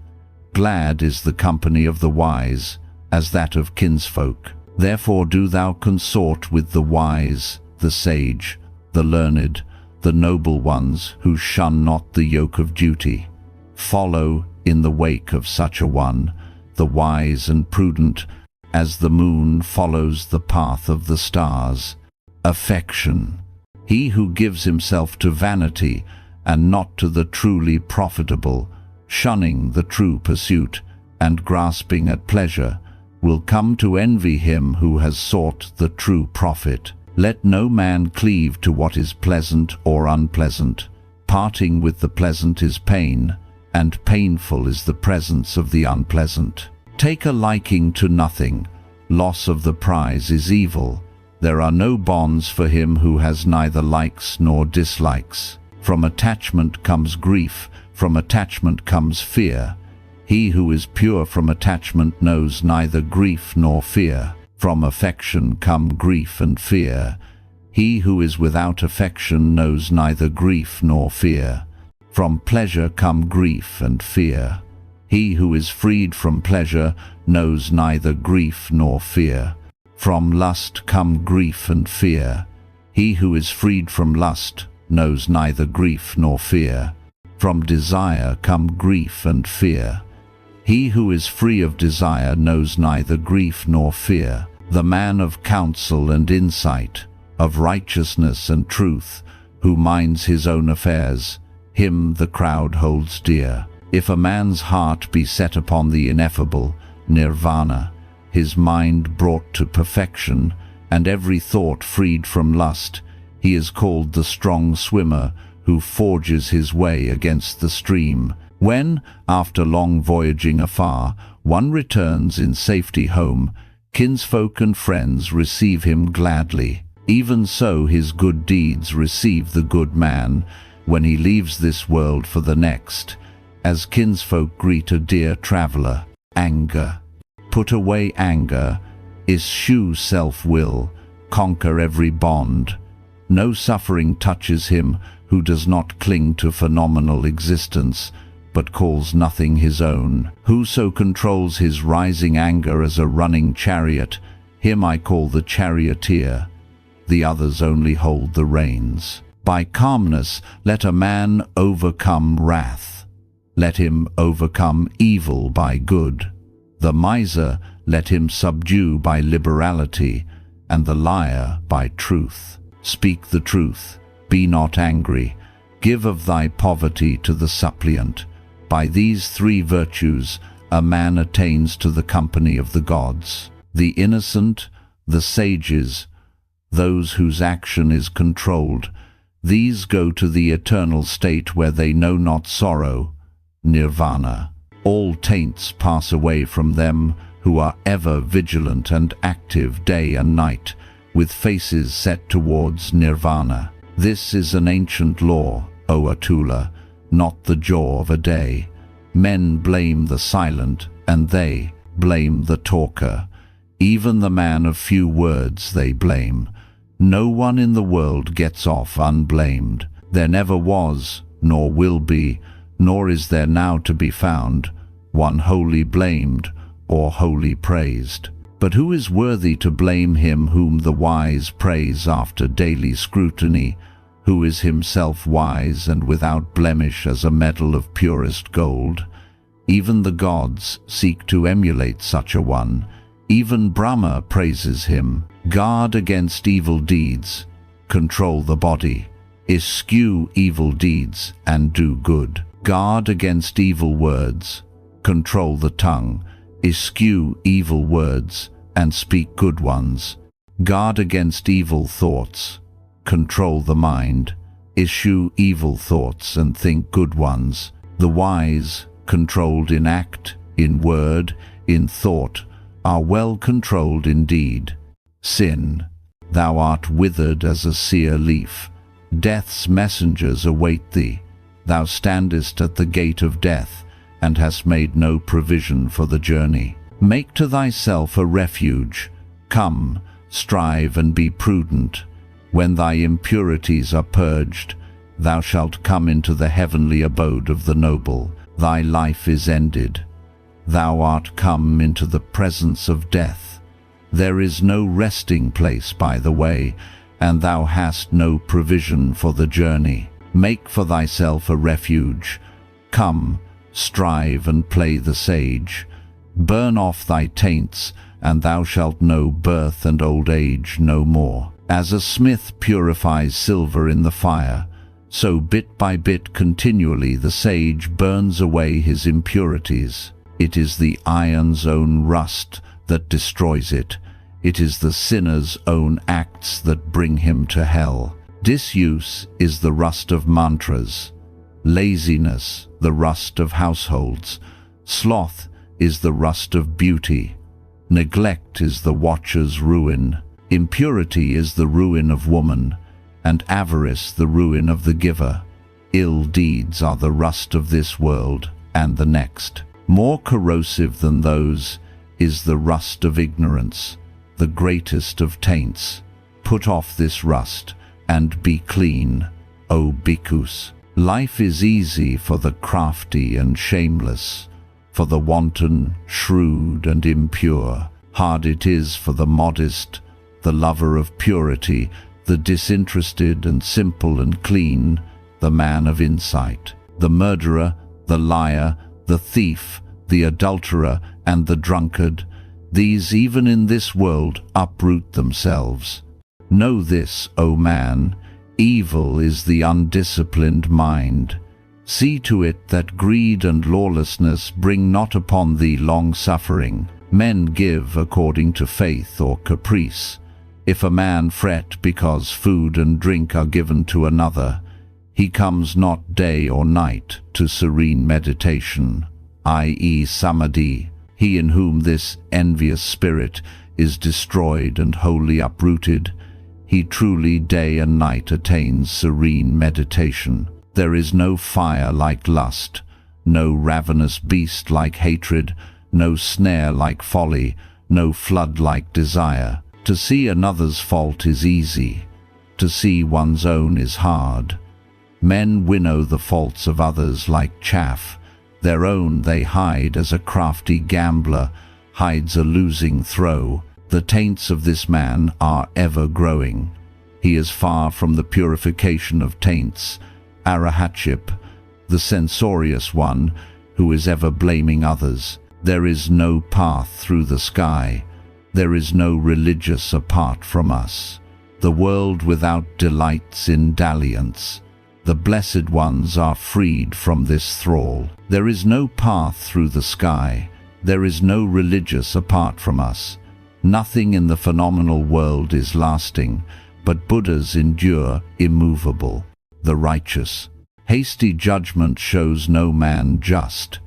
Glad is the company of the wise, as that of kinsfolk. Therefore do thou consort with the wise, the sage, the learned, the noble ones who shun not the yoke of duty. Follow in the wake of such a one, the wise and prudent, as the moon follows the path of the stars. Affection. He who gives himself to vanity and not to the truly profitable, shunning the true pursuit and grasping at pleasure, will come to envy him who has sought the true profit. Let no man cleave to what is pleasant or unpleasant. Parting with the pleasant is pain, and painful is the presence of the unpleasant. Take a liking to nothing. Loss of the prize is evil. There are no bonds for him who has neither likes nor dislikes. From attachment comes grief, from attachment comes fear. He who is pure from attachment knows neither grief nor fear. From affection come grief and fear. He who is without affection knows neither grief nor fear. From pleasure come grief and fear. He who is freed from pleasure knows neither grief nor fear. From lust come grief and fear. He who is freed from lust knows neither grief nor fear. From desire come grief and fear. He who is free of desire knows neither grief nor fear. The man of counsel and insight, of righteousness and truth, who minds his own affairs, him the crowd holds dear. If a man's heart be set upon the ineffable, nirvana, his mind brought to perfection, and every thought freed from lust, he is called the strong swimmer who forges his way against the stream. When, after long voyaging afar, one returns in safety home, kinsfolk and friends receive him gladly. Even so his good deeds receive the good man when he leaves this world for the next, as kinsfolk greet a dear traveler. Anger. Put away anger, eschew self-will, conquer every bond. No suffering touches him who does not cling to phenomenal existence, but calls nothing his own. Whoso controls his rising anger as a running chariot, him I call the charioteer. The others only hold the reins. By calmness let a man overcome wrath. Let him overcome evil by good. The miser let him subdue by liberality, and the liar by truth. Speak the truth, be not angry. Give of thy poverty to the suppliant. By these three virtues a man attains to the company of the gods. The innocent, the sages, those whose action is controlled, These go to the eternal state where they know not sorrow, nirvana. All taints pass away from them who are ever vigilant and active day and night, with faces set towards nirvana. This is an ancient law, O Atula, not the jaw of a day. Men blame the silent, and they blame the talker. Even the man of few words they blame. No one in the world gets off unblamed. There never was, nor will be, nor is there now to be found, one wholly blamed or wholly praised. But who is worthy to blame him whom the wise praise after daily scrutiny, who is himself wise and without blemish as a medal of purest gold? Even the gods seek to emulate such a one. Even Brahma praises him. Guard against evil deeds, control the body, eschew evil deeds and do good. Guard against evil words, control the tongue, eschew evil words and speak good ones. Guard against evil thoughts, control the mind, eschew evil thoughts and think good ones. The wise, controlled in act, in word, in thought, are well controlled indeed. Sin, thou art withered as a sere leaf. Death's messengers await thee. Thou standest at the gate of death, and hast made no provision for the journey. Make to thyself a refuge. Come, strive and be prudent. When thy impurities are purged, thou shalt come into the heavenly abode of the noble. Thy life is ended. Thou art come into the presence of death. There is no resting place by the way, and thou hast no provision for the journey. Make for thyself a refuge. Come, strive and play the sage. Burn off thy taints, and thou shalt know birth and old age no more. As a smith purifies silver in the fire, so bit by bit continually the sage burns away his impurities. It is the iron's own rust that destroys it. It is the sinner's own acts that bring him to hell. Disuse is the rust of mantras. Laziness, the rust of households. Sloth is the rust of beauty. Neglect is the watcher's ruin. Impurity is the ruin of woman, and avarice the ruin of the giver. Ill deeds are the rust of this world and the next. More corrosive than those is the rust of ignorance, the greatest of taints. Put off this rust and be clean, O bhikkhus. Life is easy for the crafty and shameless, for the wanton, shrewd and impure. Hard it is for the modest, the lover of purity, the disinterested and simple and clean, the man of insight. The murderer, the liar, the thief, the adulterer and the drunkard, these even in this world uproot themselves. Know this, O man, evil is the undisciplined mind. See to it that greed and lawlessness bring not upon thee long suffering. Men give according to faith or caprice. If a man fret because food and drink are given to another, he comes not day or night to serene meditation, i.e. samadhi. He in whom this envious spirit is destroyed and wholly uprooted, he truly day and night attains serene meditation. There is no fire like lust, no ravenous beast like hatred, no snare like folly, no flood like desire. To see another's fault is easy, to see one's own is hard. Men winnow the faults of others like chaff. Their own they hide as a crafty gambler hides a losing throw. The taints of this man are ever growing. He is far from the purification of taints, arahatship, the censorious one who is ever blaming others. There is no path through the sky. There is no religious apart from us. The world without delights in dalliance. The blessed ones are freed from this thrall. There is no path through the sky. There is no religious apart from us. Nothing in the phenomenal world is lasting, but Buddhas endure immovable. the righteous. Hasty judgment shows no man just.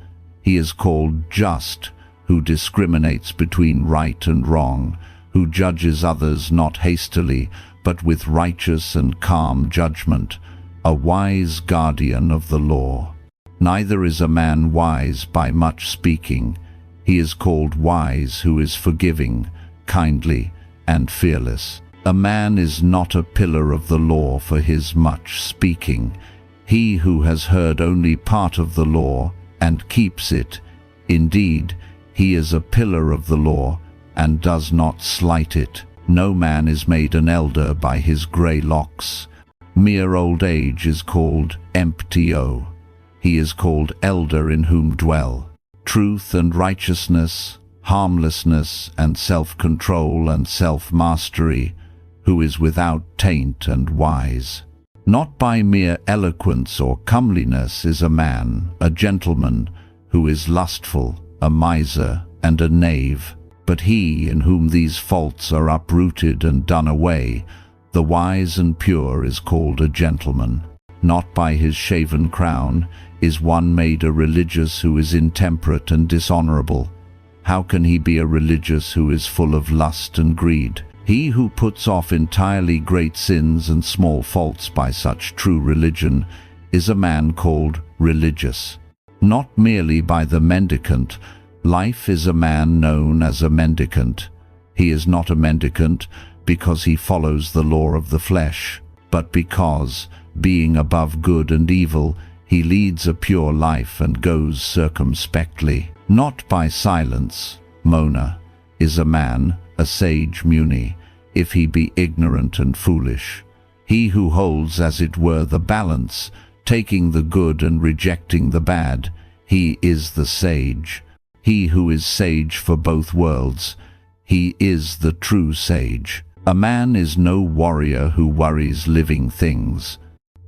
He is called just who discriminates between right and wrong, who judges others not hastily, but with righteous and calm judgment, a wise guardian of the law. Neither is a man wise by much speaking. He is called wise who is forgiving, kindly, and fearless. A man is not a pillar of the law for his much speaking. He who has heard only part of the law and keeps it, indeed, he is a pillar of the law and does not slight it. No man is made an elder by his grey locks. Mere old age is called empty-o. He is called elder in whom dwell truth and righteousness, harmlessness and self-control and self-mastery, who is without taint and wise. Not by mere eloquence or comeliness is a man, a gentleman, who is lustful, a miser, and a knave, but he in whom these faults are uprooted and done away, the wise and pure, is called a gentleman. Not by his shaven crown is one made a religious who is intemperate and dishonorable. How can he be a religious who is full of lust and greed? He who puts off entirely great sins and small faults by such true religion is a man called religious. Not merely by the mendicant. Life is a man known as a mendicant. He is not a mendicant because he follows the law of the flesh, but because, being above good and evil, he leads a pure life and goes circumspectly. Not by silence, Mona, is a man, a sage Muni, if he be ignorant and foolish. He who holds as it were the balance, taking the good and rejecting the bad, he is the sage. He who is sage for both worlds, he is the true sage. A man is no warrior who worries living things.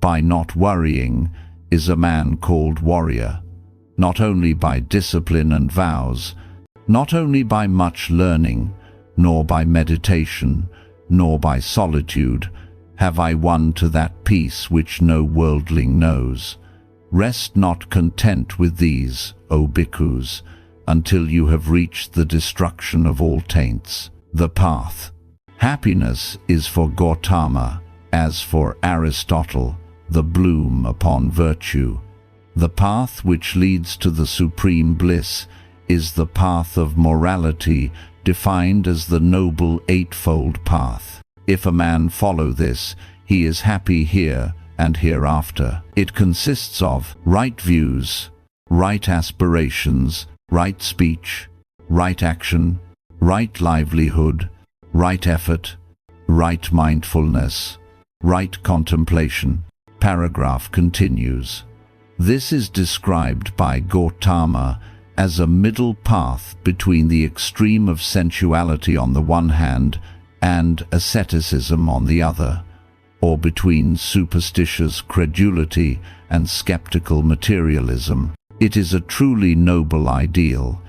By not worrying is a man called warrior. Not only by discipline and vows, not only by much learning, nor by meditation, nor by solitude, have I won to that peace which no worldling knows. Rest not content with these, O bhikkhus, until you have reached the destruction of all taints. The path. Happiness is for Gautama, as for Aristotle, the bloom upon virtue. The path which leads to the supreme bliss is the path of morality, defined as the noble eightfold path. If a man follow this, he is happy here and hereafter. It consists of right views, right aspirations, right speech, right action, right livelihood, right effort, right mindfulness, right contemplation. Paragraph continues. This is described by Gautama as a middle path between the extreme of sensuality on the one hand and asceticism on the other, or between superstitious credulity and skeptical materialism. It is a truly noble ideal,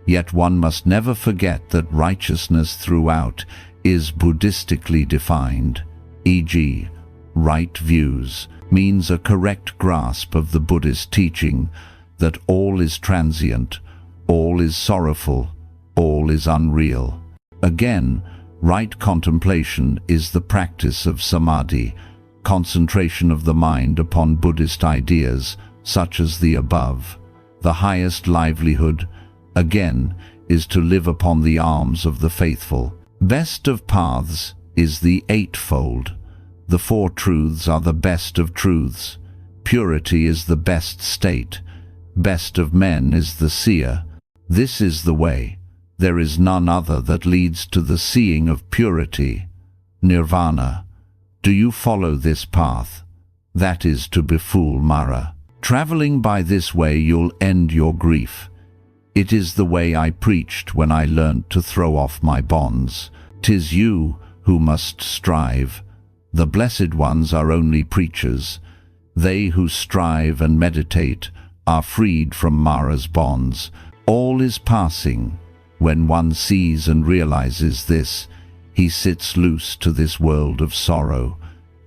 yet one must never forget that righteousness throughout is Buddhistically defined, e.g., right views means a correct grasp of the Buddhist teaching that all is transient, all is sorrowful, all is unreal. Again, right contemplation is the practice of samadhi, concentration of the mind upon Buddhist ideas such as the above. The highest livelihood, again, is to live upon the alms of the faithful. Best of paths is the eightfold. The four truths are the best of truths. Purity is the best state. Best of men is the seer. This is the way. There is none other that leads to the seeing of purity. Nirvana. Do you follow this path? That is to befool Mara. Traveling by this way you'll end your grief. It is the way I preached when I learnt to throw off my bonds. 'Tis you who must strive. The blessed ones are only preachers. They who strive and meditate are freed from Mara's bonds. All is passing. When one sees and realizes this, he sits loose to this world of sorrow.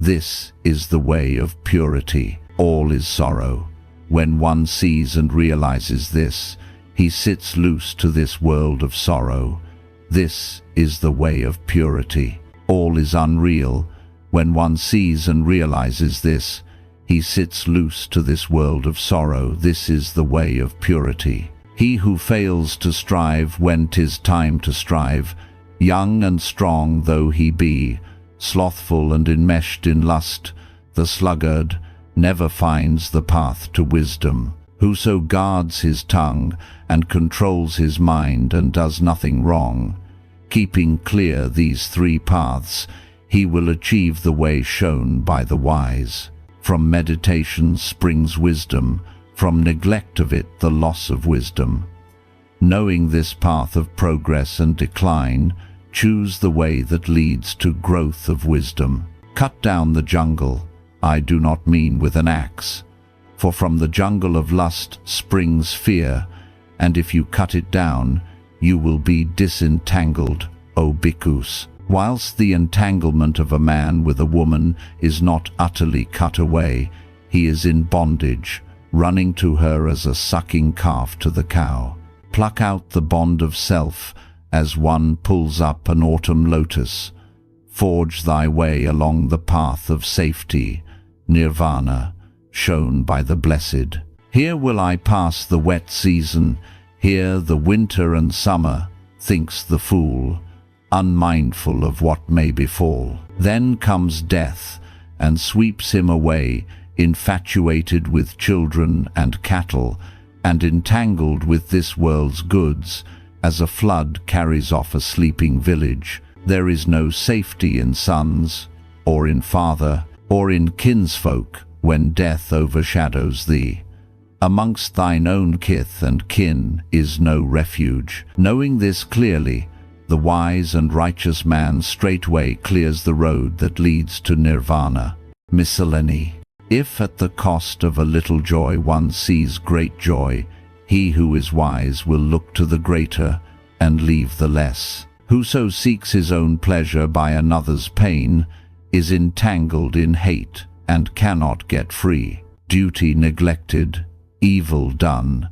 This is the way of purity. All is sorrow. When one sees and realizes this, he sits loose to this world of sorrow. This is the way of purity. All is unreal. When one sees and realizes this, he sits loose to this world of sorrow. This is the way of purity. He who fails to strive when 'tis time to strive, young and strong though he be, slothful and enmeshed in lust, the sluggard never finds the path to wisdom. Whoso guards his tongue and controls his mind and does nothing wrong, keeping clear these three paths, he will achieve the way shown by the wise. From meditation springs wisdom, from neglect of it the loss of wisdom. Knowing this path of progress and decline, choose the way that leads to growth of wisdom. Cut down the jungle, I do not mean with an axe, for from the jungle of lust springs fear, and if you cut it down, you will be disentangled, O bhikkhus. Whilst the entanglement of a man with a woman is not utterly cut away, he is in bondage, running to her as a sucking calf to the cow. Pluck out the bond of self, as one pulls up an autumn lotus. Forge thy way along the path of safety, nirvana, shown by the blessed. Here will I pass the wet season, here the winter and summer, thinks the fool, unmindful of what may befall. Then comes death, and sweeps him away, infatuated with children and cattle, and entangled with this world's goods, as a flood carries off a sleeping village. There is no safety in sons, or in father, or in kinsfolk, when death overshadows thee. Amongst thine own kith and kin is no refuge. Knowing this clearly, the wise and righteous man straightway clears the road that leads to nirvana. Miscellany. If at the cost of a little joy one sees great joy, he who is wise will look to the greater and leave the less. Whoso seeks his own pleasure by another's pain is entangled in hate and cannot get free. Duty neglected, evil done,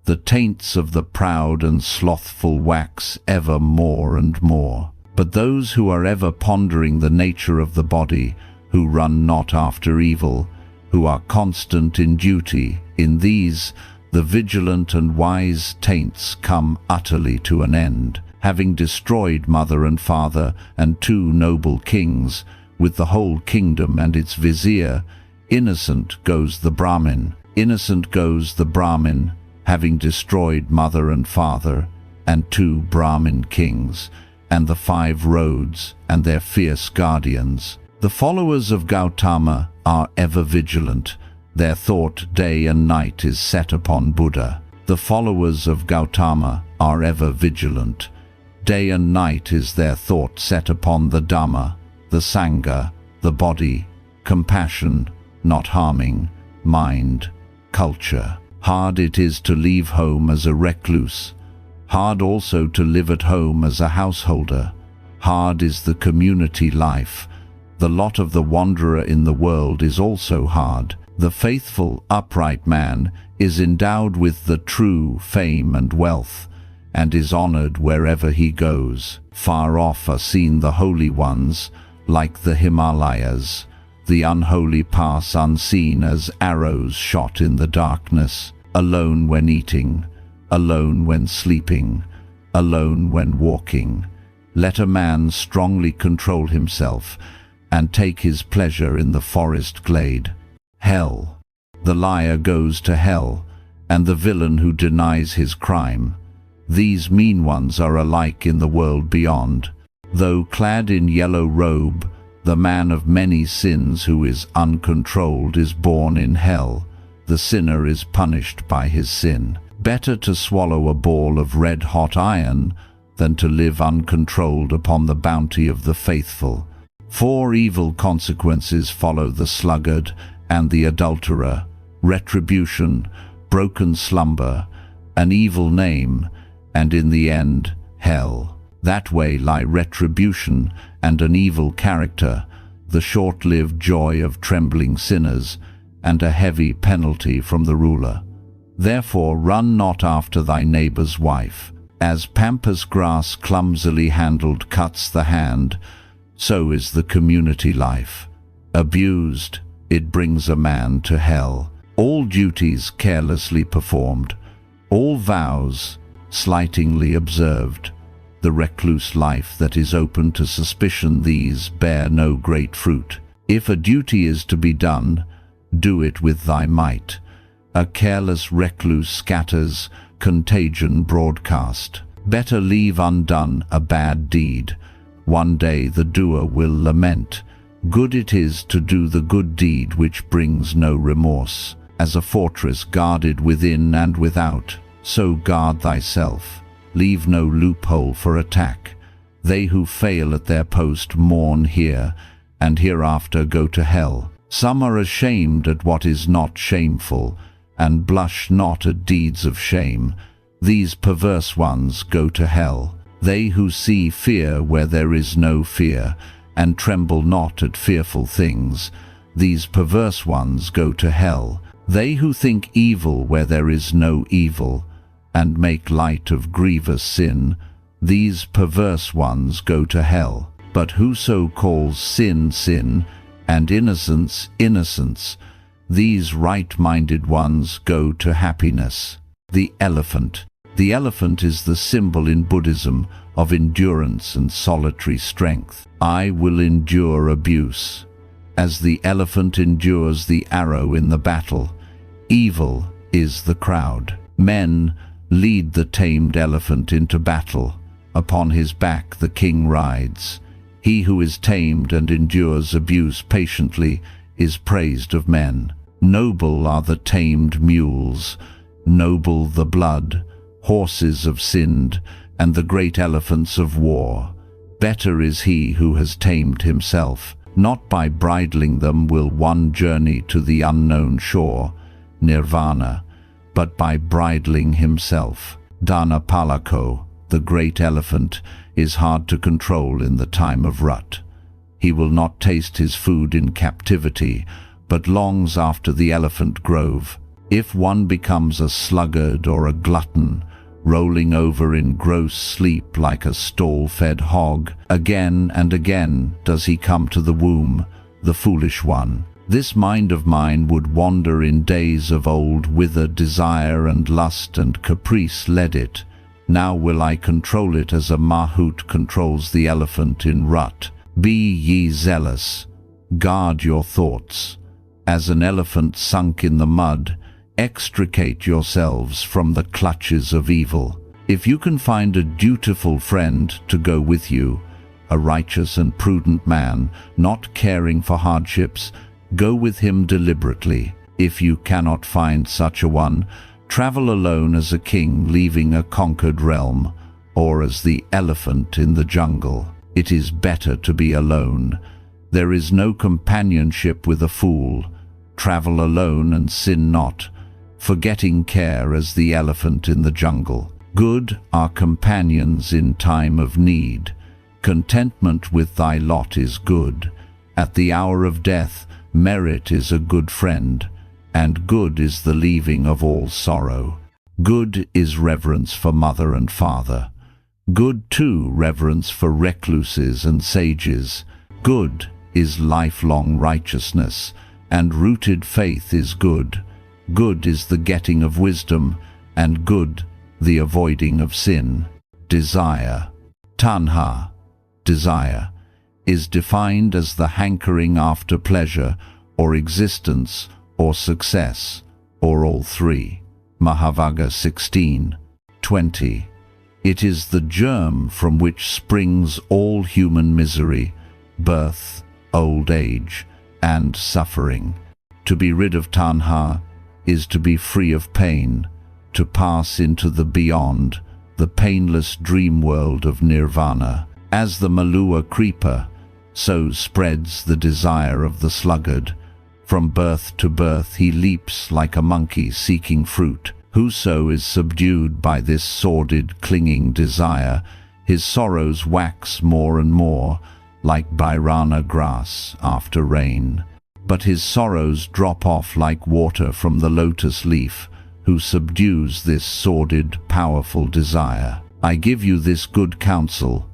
the taints of the proud and slothful wax ever more and more. But those who are ever pondering the nature of the body, who run not after evil, who are constant in duty, in these the vigilant and wise taints come utterly to an end. Having destroyed mother and father and two noble kings, with the whole kingdom and its vizier, innocent goes the Brahmin. Innocent goes the Brahmin, having destroyed mother and father, and two Brahmin kings, and the 5 roads, and their fierce guardians. The followers of Gautama are ever vigilant. Their thought day and night is set upon Buddha. The followers of Gautama are ever vigilant. Day and night is their thought set upon the Dhamma, the Sangha, the body, compassion, not harming, mind, culture. Hard it is to leave home as a recluse. Hard also to live at home as a householder. Hard is the community life. The lot of the wanderer in the world is also hard. The faithful, upright man is endowed with the true fame and wealth, and is honored wherever he goes. Far off are seen the holy ones, like the Himalayas. The unholy pass unseen as arrows shot in the darkness, alone when eating, alone when sleeping, alone when walking. Let a man strongly control himself, and take his pleasure in the forest glade. Hell. The liar goes to hell, and the villain who denies his crime. These mean ones are alike in the world beyond. Though clad in yellow robe, the man of many sins who is uncontrolled is born in hell. The sinner is punished by his sin. Better to swallow a ball of red-hot iron than to live uncontrolled upon the bounty of the faithful. 4 evil consequences follow the sluggard and the adulterer: retribution, broken slumber, an evil name, and in the end, hell. That way lie retribution and an evil character. the short-lived joy of trembling sinners, and a heavy penalty from the ruler. Therefore run not after thy neighbor's wife. As pampas grass clumsily handled cuts the hand, so is the community life. Abused, it brings a man to hell. All duties carelessly performed, all vows slightingly observed, the recluse life that is open to suspicion, these bear no great fruit. If a duty is to be done, do it with thy might. A careless recluse scatters contagion broadcast. Better leave undone a bad deed. One day the doer will lament. Good it is to do the good deed which brings no remorse. As a fortress guarded within and without, so guard thyself. Leave no loophole for attack. They who fail at their post mourn here, and hereafter go to hell. Some are ashamed at what is not shameful, and blush not at deeds of shame. These perverse ones go to hell. They who see fear where there is no fear, and tremble not at fearful things, these perverse ones go to hell. They who think evil where there is no evil, and make light of grievous sin, these perverse ones go to hell. But whoso calls sin, sin, and innocence, innocence, these right-minded ones go to happiness. The elephant. The elephant is the symbol in Buddhism of endurance and solitary strength. I will endure abuse. As the elephant endures the arrow in the battle, evil is the crowd. Men lead the tamed elephant into battle. Upon his back the king rides. He who is tamed and endures abuse patiently is praised of men. Noble are the tamed mules, noble the blood, horses of Sind, and the great elephants of war. Better is he who has tamed himself. Not by bridling them will one journey to the unknown shore, nirvana, but by bridling himself. Dana Palako, the great elephant, is hard to control in the time of rut. He will not taste his food in captivity, but longs after the elephant grove. If one becomes a sluggard or a glutton, rolling over in gross sleep like a stall-fed hog, again and again does he come to the womb, the foolish one. This mind of mine would wander in days of old, whither desire and lust and caprice led it. Now will I control it as a mahout controls the elephant in rut. Be ye zealous, guard your thoughts. As an elephant sunk in the mud, extricate yourselves from the clutches of evil. If you can find a dutiful friend to go with you, a righteous and prudent man, not caring for hardships, go with him deliberately. If you cannot find such a one, travel alone as a king leaving a conquered realm, or as the elephant in the jungle. It is better to be alone. There is no companionship with a fool. Travel alone and sin not, forgetting care as the elephant in the jungle. Good are companions in time of need. Contentment with thy lot is good. At the hour of death, merit is a good friend, and good is the leaving of all sorrow. Good is reverence for mother and father. Good, too, reverence for recluses and sages. Good is lifelong righteousness, and rooted faith is good. Good is the getting of wisdom, and good the avoiding of sin. Desire, tanha, desire, is defined as the hankering after pleasure, or existence, or success, or all three. Mahavagga 16:20. It is the germ from which springs all human misery, birth, old age, and suffering. To be rid of tanha is to be free of pain, to pass into the beyond, the painless dream world of nirvana. As the malua creeper, so spreads the desire of the sluggard. From birth to birth he leaps like a monkey seeking fruit. Whoso is subdued by this sordid clinging desire, his sorrows wax more and more, like Bhairana grass after rain. But his sorrows drop off like water from the lotus leaf, who subdues this sordid, powerful desire. I give you this good counsel,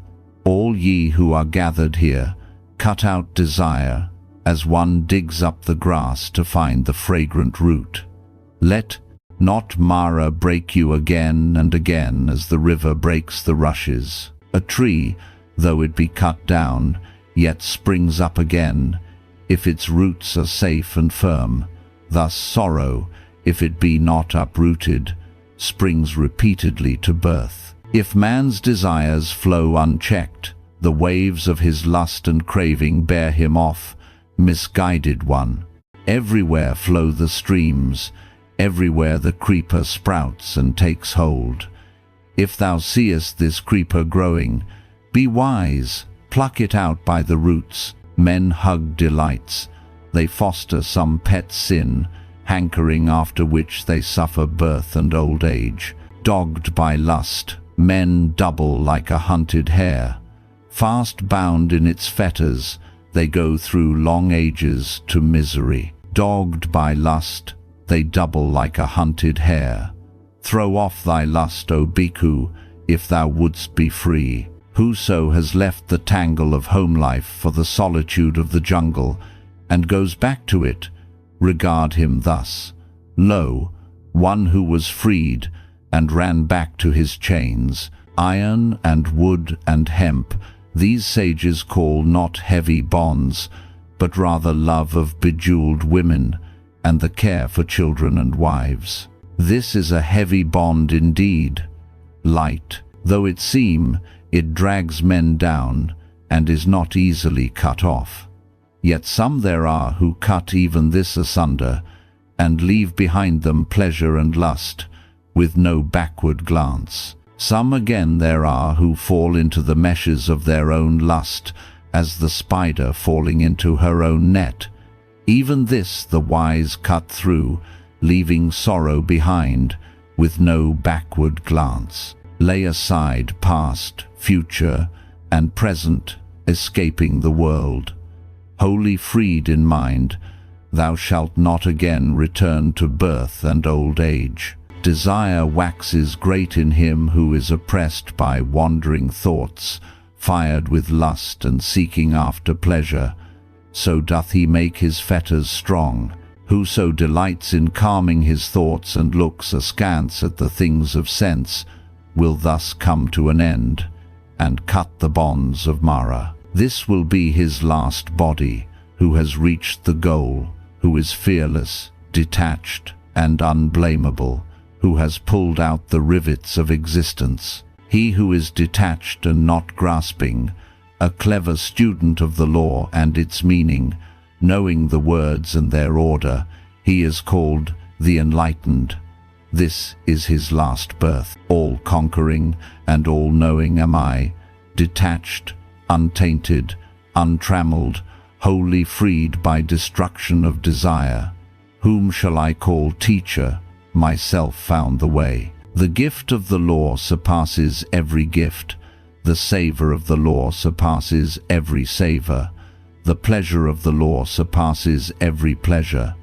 all ye who are gathered here, cut out desire, as one digs up the grass to find the fragrant root. Let not Mara break you again and again as the river breaks the rushes. A tree, though it be cut down, yet springs up again, if its roots are safe and firm. Thus sorrow, if it be not uprooted, springs repeatedly to birth. If man's desires flow unchecked, the waves of his lust and craving bear him off, misguided one. Everywhere flow the streams, everywhere the creeper sprouts and takes hold. If thou seest this creeper growing, be wise, pluck it out by the roots. Men hug delights, they foster some pet sin, hankering after which they suffer birth and old age. Dogged by lust, men double like a hunted hare. Fast bound in its fetters, they go through long ages to misery. Dogged by lust, they double like a hunted hare. Throw off thy lust, O bhikkhu, if thou wouldst be free. Whoso has left the tangle of home life for the solitude of the jungle, and goes back to it, regard him thus. Lo, one who was freed, and ran back to his chains. Iron and wood and hemp, these sages call not heavy bonds, but rather love of bejeweled women, and the care for children and wives. This is a heavy bond indeed. Light, though it seem, it drags men down, and is not easily cut off. Yet some there are who cut even this asunder, and leave behind them pleasure and lust, with no backward glance. Some again there are who fall into the meshes of their own lust, as the spider falling into her own net. Even this the wise cut through, leaving sorrow behind, with no backward glance. Lay aside past, future, and present, escaping the world. Wholly freed in mind, thou shalt not again return to birth and old age. Desire waxes great in him who is oppressed by wandering thoughts, fired with lust and seeking after pleasure. So doth he make his fetters strong. Whoso delights in calming his thoughts and looks askance at the things of sense, will thus come to an end, and cut the bonds of Mara. This will be his last body, who has reached the goal, who is fearless, detached, and unblameable, who has pulled out the rivets of existence. He who is detached and not grasping, a clever student of the law and its meaning, knowing the words and their order, he is called the enlightened. This is his last birth. All-conquering and all-knowing am I, detached, untainted, untrammeled, wholly freed by destruction of desire. Whom shall I call teacher? Myself found the way. The gift of the law surpasses every gift. The savor of the law surpasses every savor. The pleasure of the law surpasses every pleasure.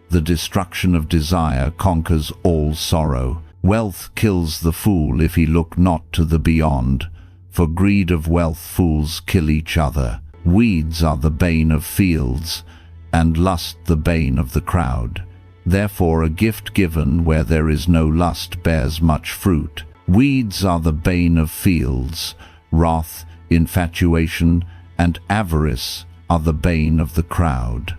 The destruction of desire conquers all sorrow. Wealth kills the fool if he look not to the beyond. For greed of wealth fools kill each other. Weeds are the bane of fields, and lust the bane of the crowd. Therefore a gift given where there is no lust bears much fruit. Weeds are the bane of fields. Wrath, infatuation, and avarice are the bane of the crowd.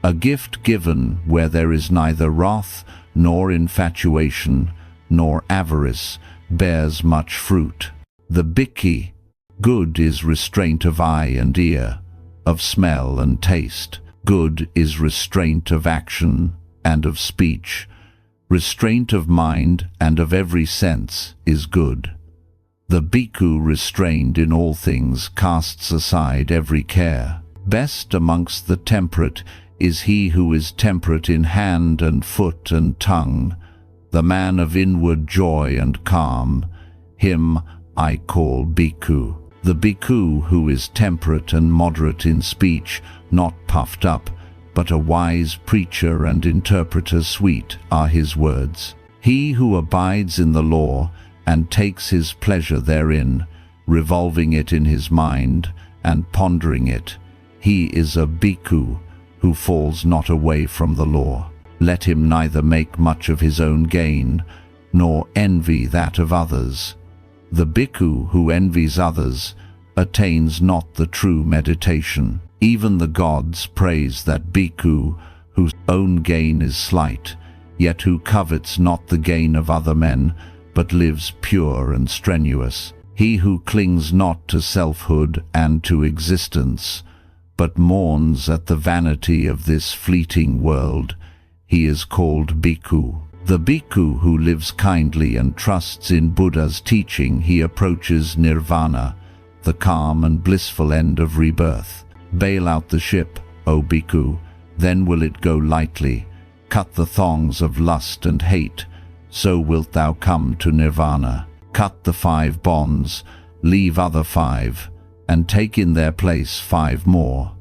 A gift given where there is neither wrath, nor infatuation, nor avarice, bears much fruit. The bhikkhu, good is restraint of eye and ear, of smell and taste. Good is restraint of action and of speech. Restraint of mind and of every sense is good. The bhikkhu restrained in all things casts aside every care. Best amongst the temperate is he who is temperate in hand and foot and tongue, the man of inward joy and calm. Him I call bhikkhu. The bhikkhu who is temperate and moderate in speech, not puffed up, but a wise preacher and interpreter, sweet are his words. He who abides in the law and takes his pleasure therein, revolving it in his mind and pondering it, he is a bhikkhu who falls not away from the law. Let him neither make much of his own gain, nor envy that of others. The bhikkhu who envies others attains not the true meditation. Even the gods praise that bhikkhu whose own gain is slight, yet who covets not the gain of other men, but lives pure and strenuous. He who clings not to selfhood and to existence, but mourns at the vanity of this fleeting world, he is called bhikkhu. The bhikkhu who lives kindly and trusts in Buddha's teaching, he approaches nirvana, the calm and blissful end of rebirth. Bail out the ship, O bhikkhu, then will it go lightly. Cut the thongs of lust and hate, so wilt thou come to nirvana. Cut the 5 bonds, leave other 5, and take in their place 5 more.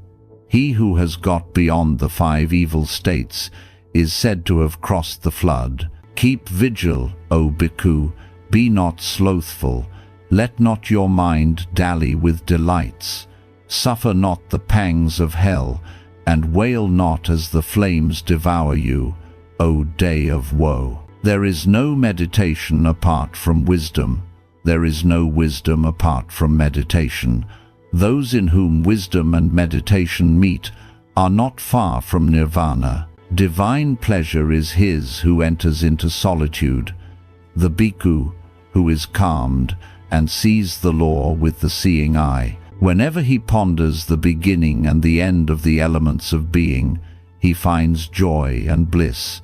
He who has got beyond the 5 evil states is said to have crossed the flood. Keep vigil, O bhikkhu, be not slothful. Let not your mind dally with delights. Suffer not the pangs of hell, and wail not as the flames devour you, O day of woe. There is no meditation apart from wisdom. There is no wisdom apart from meditation. Those in whom wisdom and meditation meet are not far from nirvana. Divine pleasure is his who enters into solitude. The bhikkhu who is calmed and sees the law with the seeing eye. Whenever he ponders the beginning and the end of the elements of being, he finds joy and bliss.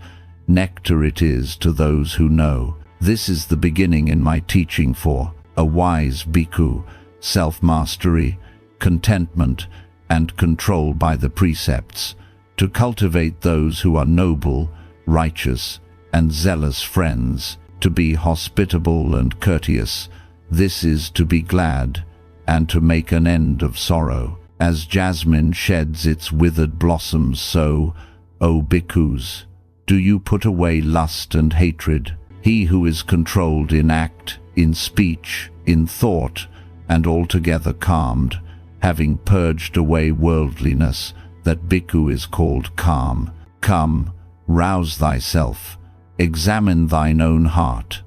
Nectar it is to those who know. This is the beginning in my teaching for a wise bhikkhu: self-mastery, contentment, and control by the precepts, to cultivate those who are noble, righteous, and zealous friends, to be hospitable and courteous. This is to be glad, and to make an end of sorrow. As jasmine sheds its withered blossoms, so, O bhikkhus, do you put away lust and hatred. He who is controlled in act, in speech, in thought, and altogether calmed, having purged away worldliness, that bhikkhu is called calm. Come, rouse thyself, examine thine own heart.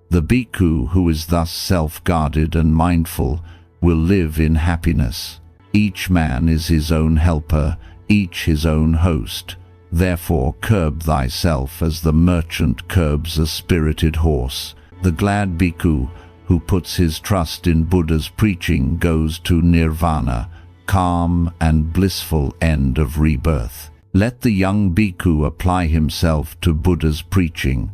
The bhikkhu who is thus self-guarded and mindful will live in happiness. Each man is his own helper, each his own host. Therefore curb thyself as the merchant curbs a spirited horse. The glad bhikkhu who puts his trust in Buddha's preaching goes to nirvana, calm and blissful end of rebirth. Let the young bhikkhu apply himself to Buddha's preaching.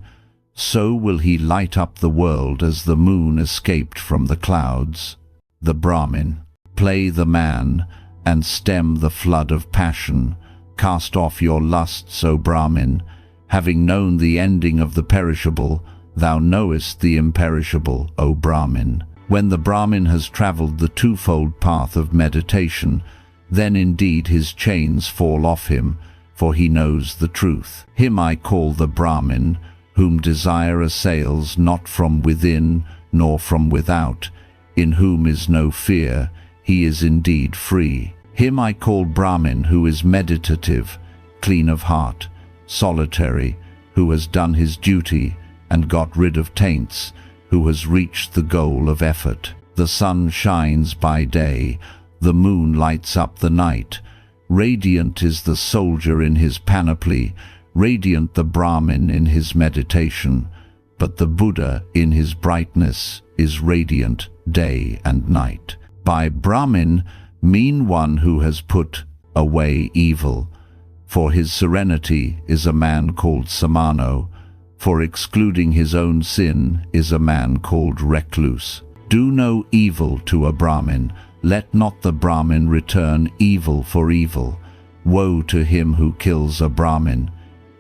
So will he light up the world as the moon escaped from the clouds. The Brahmin: play the man and stem the flood of passion. Cast off your lusts, O Brahmin. Having known the ending of the perishable, thou knowest the imperishable, O Brahmin. When the Brahmin has travelled the twofold path of meditation, then indeed his chains fall off him, for he knows the truth. Him I call the Brahmin, whom desire assails not from within nor from without, in whom is no fear, he is indeed free. Him I call Brahmin, who is meditative, clean of heart, solitary, who has done his duty and got rid of taints, who has reached the goal of effort. The sun shines by day, the moon lights up the night. Radiant is the soldier in his panoply, radiant the Brahmin in his meditation, but the Buddha in his brightness is radiant day and night. By Brahmin mean one who has put away evil. For his serenity is a man called Samano. For excluding his own sin is a man called recluse. Do no evil to a Brahmin. Let not the Brahmin return evil for evil. Woe to him who kills a Brahmin.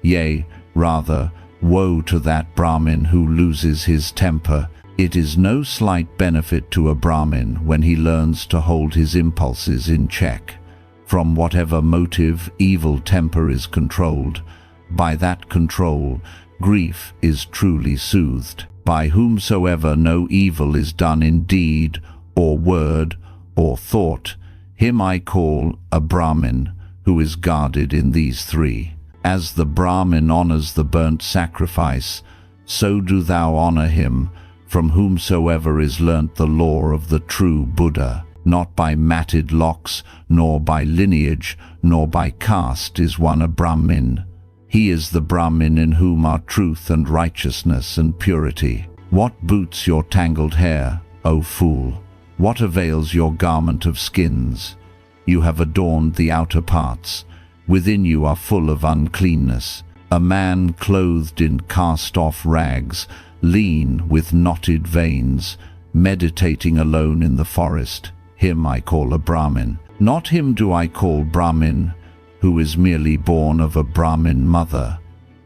Yea, rather, woe to that Brahmin who loses his temper. It is no slight benefit to a Brahmin when he learns to hold his impulses in check. From whatever motive, evil temper is controlled. By that control, grief is truly soothed. By whomsoever no evil is done in deed, or word, or thought, him I call a Brahmin, who is guarded in these three. As the Brahmin honors the burnt sacrifice, so do thou honor him, from whomsoever is learnt the law of the true Buddha. Not by matted locks, nor by lineage, nor by caste is one a Brahmin. He is the Brahmin in whom are truth and righteousness and purity. What boots your tangled hair, O fool? What avails your garment of skins? You have adorned the outer parts. Within you are full of uncleanness. A man clothed in cast-off rags, lean with knotted veins, meditating alone in the forest. Him I call a Brahmin. Not him do I call Brahmin, who is merely born of a Brahmin mother.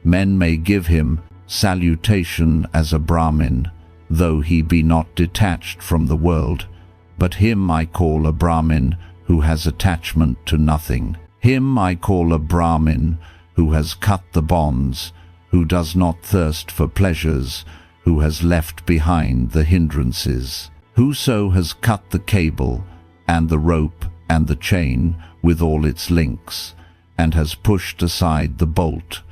Men may give him salutation as a Brahmin, though he be not detached from the world. But him I call a Brahmin who has attachment to nothing. Him I call a Brahmin who has cut the bonds, who does not thirst for pleasures, who has left behind the hindrances. Whoso has cut the cable, and the rope, and the chain, with all its links, and has pushed aside the bolt,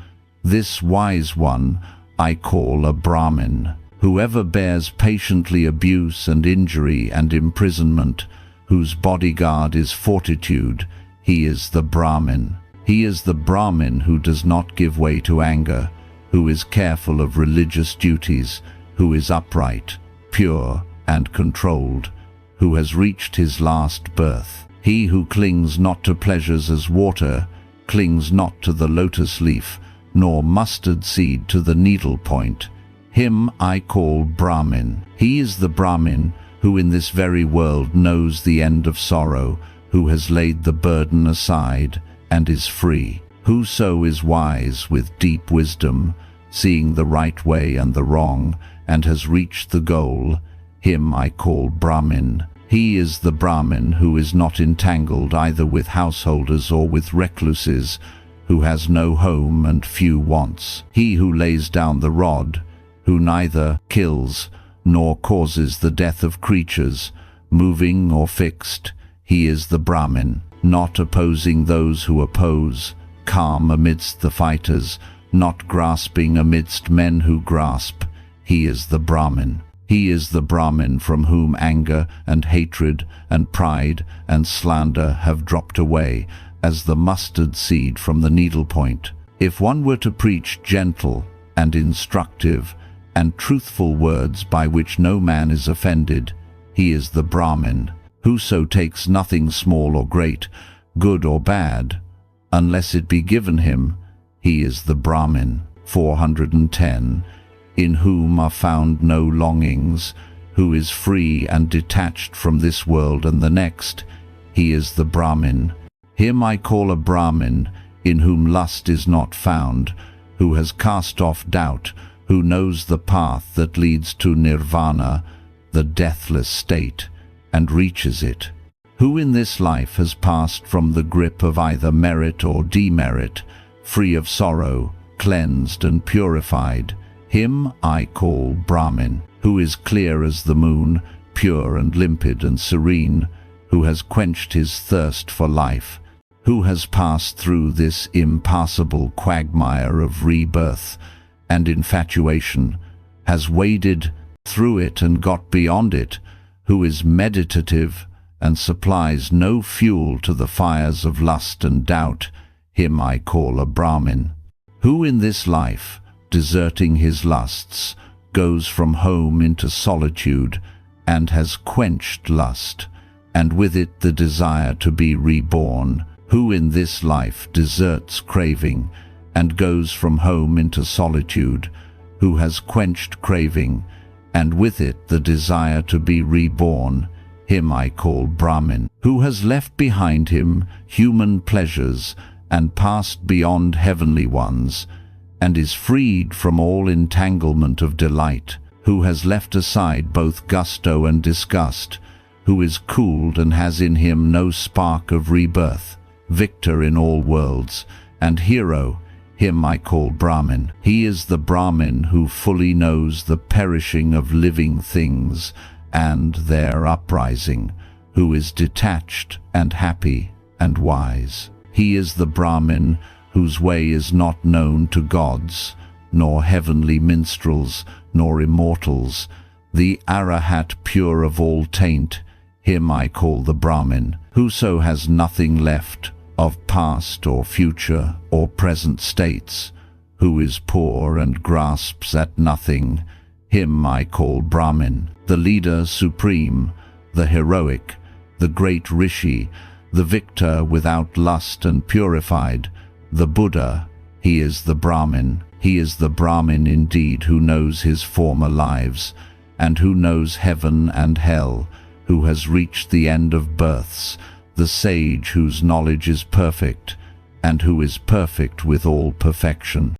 this wise one I call a Brahmin. Whoever bears patiently abuse and injury and imprisonment, whose bodyguard is fortitude, he is the Brahmin. He is the Brahmin who does not give way to anger, who is careful of religious duties, who is upright, pure, and controlled, who has reached his last birth. He who clings not to pleasures as water, clings not to the lotus leaf, nor mustard seed to the needle point. Him I call Brahmin. He is the Brahmin who in this very world knows the end of sorrow, who has laid the burden aside and is free. Whoso is wise with deep wisdom, seeing the right way and the wrong, and has reached the goal, him I call Brahmin. He is the Brahmin who is not entangled either with householders or with recluses, who has no home and few wants. He who lays down the rod, who neither kills nor causes the death of creatures, moving or fixed, he is the Brahmin. Not opposing those who oppose, calm amidst the fighters, not grasping amidst men who grasp, he is the Brahmin. He is the Brahmin from whom anger and hatred and pride and slander have dropped away, as the mustard seed from the needlepoint. If one were to preach gentle and instructive and truthful words by which no man is offended, he is the Brahmin. Whoso takes nothing small or great, good or bad, unless it be given him, he is the Brahmin. 410. In whom are found no longings, who is free and detached from this world and the next, he is the Brahmin. Him I call a Brahmin, in whom lust is not found, who has cast off doubt, who knows the path that leads to nirvana, the deathless state, and reaches it. Who in this life has passed from the grip of either merit or demerit, free of sorrow, cleansed and purified, him I call Brahmin. Who is clear as the moon, pure and limpid and serene, who has quenched his thirst for life, who has passed through this impassable quagmire of rebirth and infatuation, has waded through it and got beyond it, who is meditative and supplies no fuel to the fires of lust and doubt, him I call a Brahmin. Who in this life, deserting his lusts, goes from home into solitude, and has quenched lust, and with it the desire to be reborn. Who in this life deserts craving, and goes from home into solitude, who has quenched craving, and with it the desire to be reborn, him I call Brahmin. Who has left behind him human pleasures, and passed beyond heavenly ones, and is freed from all entanglement of delight, who has left aside both gusto and disgust, who is cooled and has in him no spark of rebirth, victor in all worlds, and hero, him I call Brahmin. He is the Brahmin who fully knows the perishing of living things and their uprising, who is detached and happy and wise. He is the Brahmin whose way is not known to gods, nor heavenly minstrels, nor immortals, the Arahat pure of all taint, him I call the Brahmin. Whoso has nothing left of past or future or present states, who is poor and grasps at nothing, him I call Brahmin. The leader supreme, the heroic, the great rishi, the victor without lust and purified, the Buddha, he is the Brahmin. He is the Brahmin indeed who knows his former lives, and who knows heaven and hell, who has reached the end of births, the sage whose knowledge is perfect, and who is perfect with all perfection.